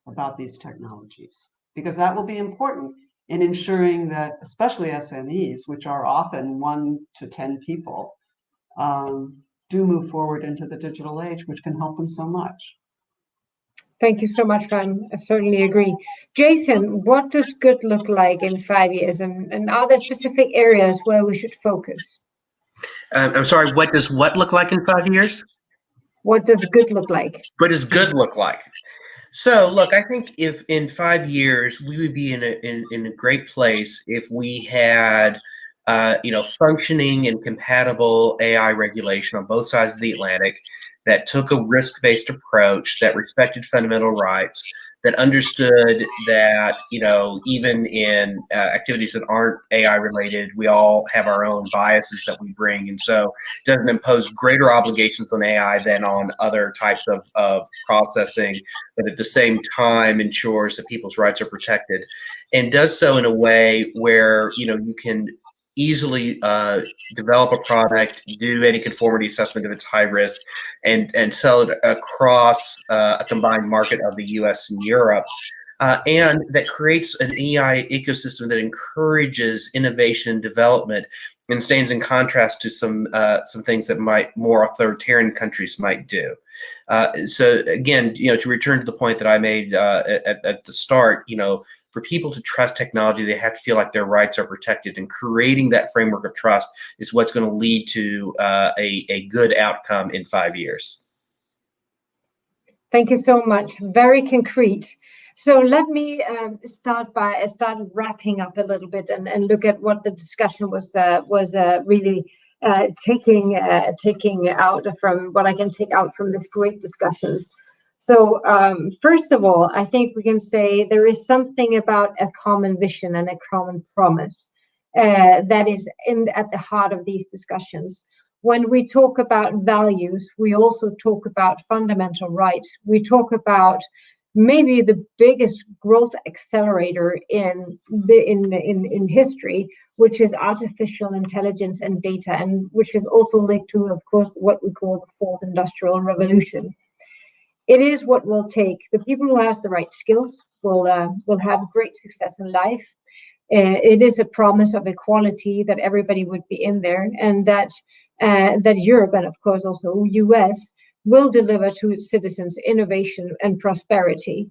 about these technologies, because that will be important in ensuring that, especially SMEs, which are often 1 to 10 people, do move forward into the digital age, which can help them so much. Thank you so much, Fran. I certainly agree. Jason, what does good look like in 5 years? And are there specific areas where we should focus? I'm sorry, what does what look like in 5 years? What does good look like? What does good look like? So, look, I think if in 5 years we would be in a great place if we had, functioning and compatible AI regulation on both sides of the Atlantic that took a risk-based approach, that respected fundamental rights, that understood that, even in activities that aren't AI related, we all have our own biases that we bring. And so it doesn't impose greater obligations on AI than on other types of processing, but at the same time ensures that people's rights are protected, and does so in a way where, you can easily develop a product, do any conformity assessment if it's high risk, and sell it across a combined market of the US and Europe. And that creates an AI ecosystem that encourages innovation and development and stands in contrast to some things that more authoritarian countries might do. So again, to return to the point that I made at the start, for people to trust technology, they have to feel like their rights are protected, and creating that framework of trust is what's going to lead to a good outcome in 5 years. Thank you so much. Very concrete. So let me start wrapping up a little bit and look at what the discussion was really taking out from what I can take out from this great discussions. So first of all, I think we can say there is something about a common vision and a common promise that is at the heart of these discussions. When we talk about values, we also talk about fundamental rights. We talk about maybe the biggest growth accelerator in history, which is artificial intelligence and data, and which is also linked to, of course, what we call the fourth industrial revolution. It is what will take the people who have the right skills will have great success in life. It is a promise of equality that everybody would be in there, and that Europe, and of course also US, will deliver to its citizens innovation and prosperity.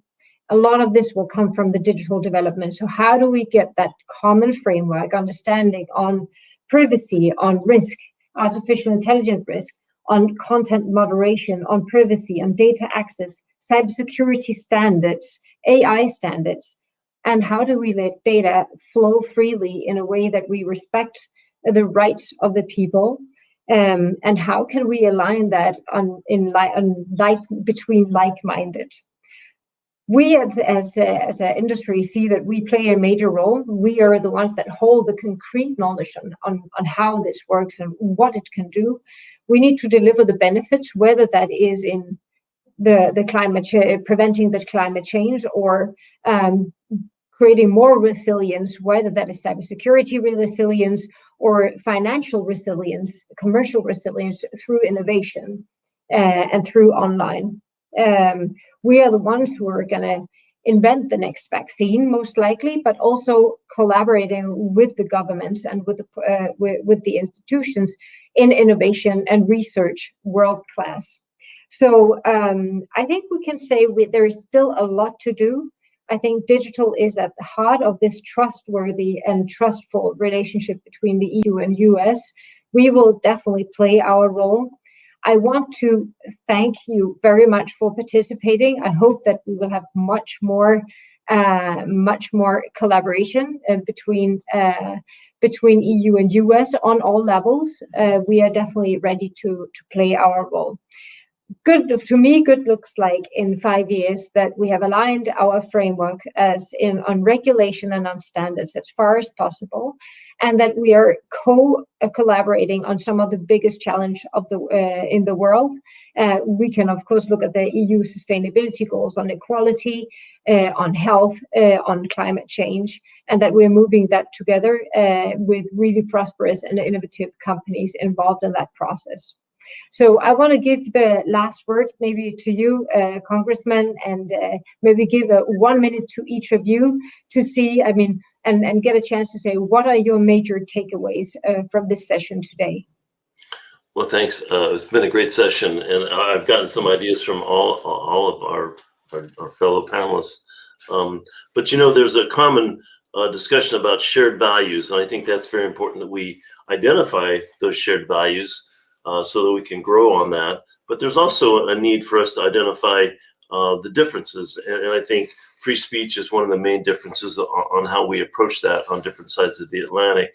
A lot of this will come from the digital development. So how do we get that common framework, understanding on privacy, on risk, artificial intelligence risk, on content moderation, on privacy, on data access, cybersecurity standards, AI standards, and how do we let data flow freely in a way that we respect the rights of the people, and how can we align that between like-minded? We as an industry see that we play a major role. We are the ones that hold the concrete knowledge on how this works and what it can do. We need to deliver the benefits, whether that is in the climate preventing the climate change, or creating more resilience, whether that is cybersecurity resilience or financial resilience, commercial resilience through innovation and through online. We are the ones who are going to invent the next vaccine, most likely, but also collaborating with the governments and with the institutions in innovation and research world class. So I think we can say there is still a lot to do. I think digital is at the heart of this trustworthy and trustful relationship between the EU and US. We will definitely play our role. I want to thank you very much for participating. I hope that we will have much more collaboration between EU and US on all levels. We are definitely ready to play our role. good to me, good looks like in 5 years that we have aligned our framework as in on regulation and on standards as far as possible, and that we are collaborating on some of the biggest challenge of the in the world. We can of course look at the EU sustainability goals on equality, on health, on climate change, and that we're moving that together with really prosperous and innovative companies involved in that process. So I want to give the last word maybe to you, Congressman, and maybe give 1 minute to each of you to see, I mean, and get a chance to say, what are your major takeaways from this session today? Well, thanks. It's been a great session, and I've gotten some ideas from all of our fellow panelists. But you know, there's a common discussion about shared values, and I think that's very important that we identify those shared values so that we can grow on that. But there's also a need for us to identify the differences, and I think free speech is one of the main differences on how we approach that on different sides of the Atlantic.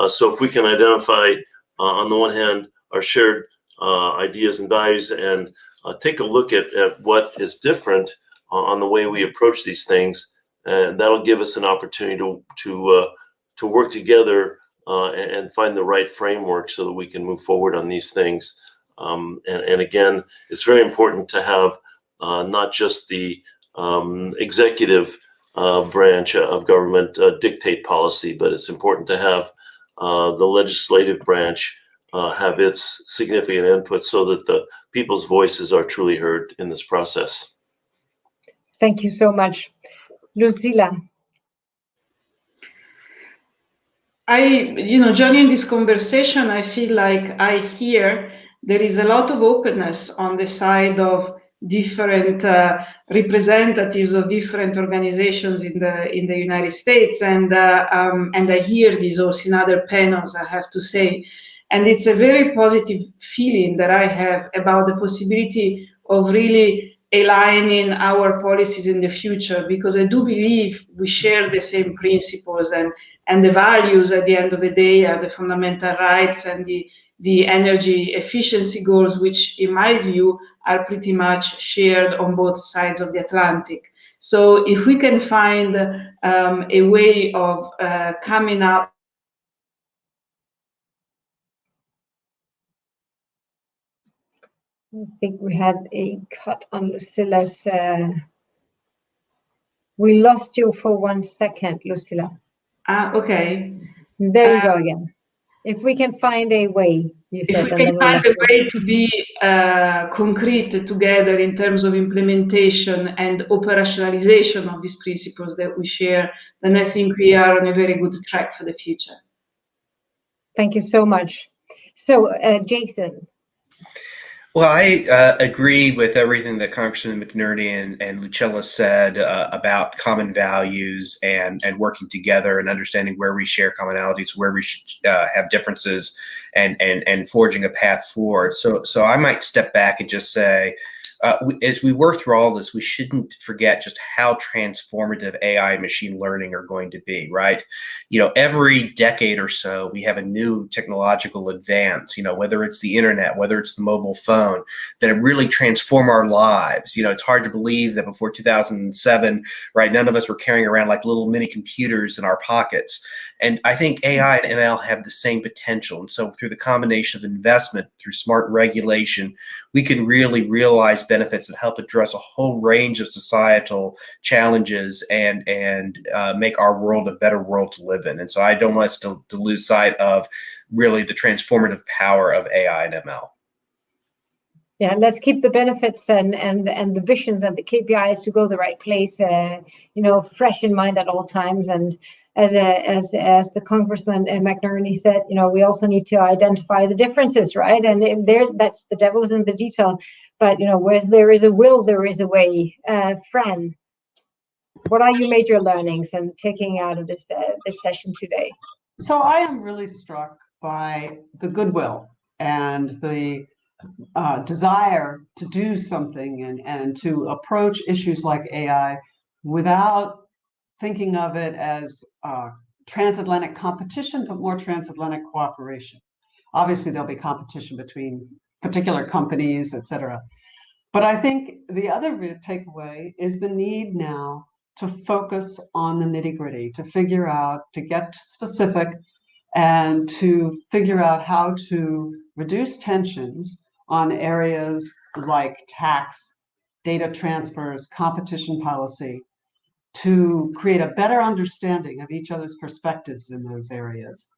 So if we can identify, on the one hand, our shared ideas and values, and take a look at what is different on the way we approach these things, and that'll give us an opportunity to work together and find the right framework so that we can move forward on these things. And again, it's very important to have not just the executive branch of government dictate policy, but it's important to have the legislative branch have its significant input so that the people's voices are truly heard in this process. Thank you so much. Lucilla. Joining this conversation, I feel like I hear there is a lot of openness on the side of different representatives of different organizations in the United States, and I hear this also in other panels, I have to say, and it's a very positive feeling that I have about the possibility of really aligning our policies in the future, because I do believe we share the same principles, and the values at the end of the day are the fundamental rights and the energy efficiency goals, which in my view are pretty much shared on both sides of the Atlantic. So if we can find a way of coming up. I think we had a cut on Lucilla's. We lost you for 1 second, Lucilla. Okay. There you go again. If we can find a way, you said. If we can find a way to be concrete together in terms of implementation and operationalization of these principles that we share, then I think we are on a very good track for the future. Thank you so much. So, Jason. Well, I agree with everything that Congressman McNerney and Lucilla said about common values and working together and understanding where we share commonalities, where we should have differences, and forging a path forward. So I might step back and just say, as we work through all this, we shouldn't forget just how transformative AI and machine learning are going to be, right? Every decade or so, we have a new technological advance, whether it's the internet, whether it's the mobile phone, that really transform our lives. It's hard to believe that before 2007, right, none of us were carrying around like little mini computers in our pockets. And I think AI and ML have the same potential. And so through the combination of investment, through smart regulation, we can really realize benefits that help address a whole range of societal challenges and make our world a better world to live in. And so I don't want us to lose sight of really the transformative power of AI and ML. Yeah, let's keep the benefits and the visions and the KPIs to go the right place, fresh in mind at all times. And as the Congressman McNerney said, we also need to identify the differences, right? And that's the devil's in the detail. But where there is a will, there is a way. Fran, what are your major learnings and taking out of this session today? So I am really struck by the goodwill and the desire to do something and to approach issues like AI without thinking of it as transatlantic competition, but more transatlantic cooperation. Obviously, there'll be competition between particular companies, et cetera. But I think the other takeaway is the need now to focus on the nitty-gritty, to figure out, to get specific, and to figure out how to reduce tensions on areas like tax, data transfers, competition policy, to create a better understanding of each other's perspectives in those areas,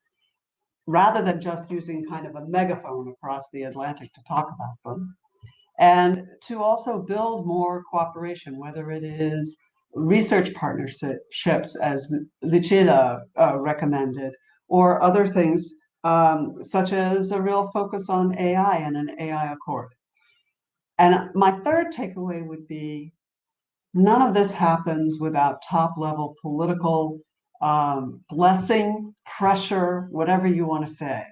rather than just using kind of a megaphone across the Atlantic to talk about them. And to also build more cooperation, whether it is research partnerships, as Lucilla recommended, or other things such as a real focus on AI and an AI accord. And my third takeaway would be, none of this happens without top-level political blessing, pressure, whatever you want to say.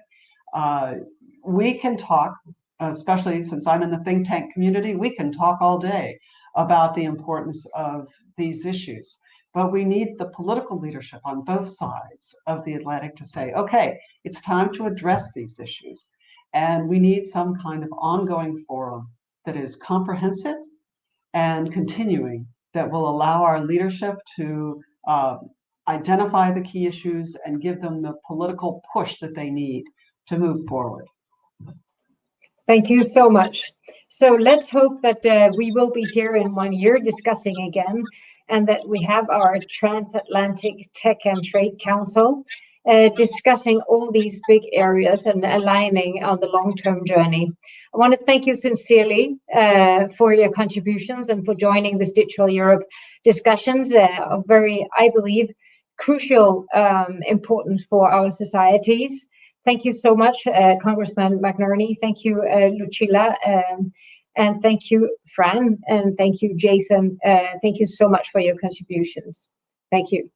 We can talk, especially since I'm in the think tank community, we can talk all day about the importance of these issues. But we need the political leadership on both sides of the Atlantic to say, okay, it's time to address these issues. And we need some kind of ongoing forum that is comprehensive and continuing, that will allow our leadership to identify the key issues and give them the political push that they need to move forward. Thank you so much. So let's hope that we will be here in 1 year discussing again, and that we have our Transatlantic Tech and Trade Council discussing all these big areas and aligning on the long-term journey. I want to thank you sincerely for your contributions and for joining this Digital Europe discussions of very, I believe, crucial importance for our societies. Thank you so much, Congressman McNerney. Thank you, Lucilla, and thank you, Fran, and thank you, Jason. Thank you so much for your contributions. Thank you.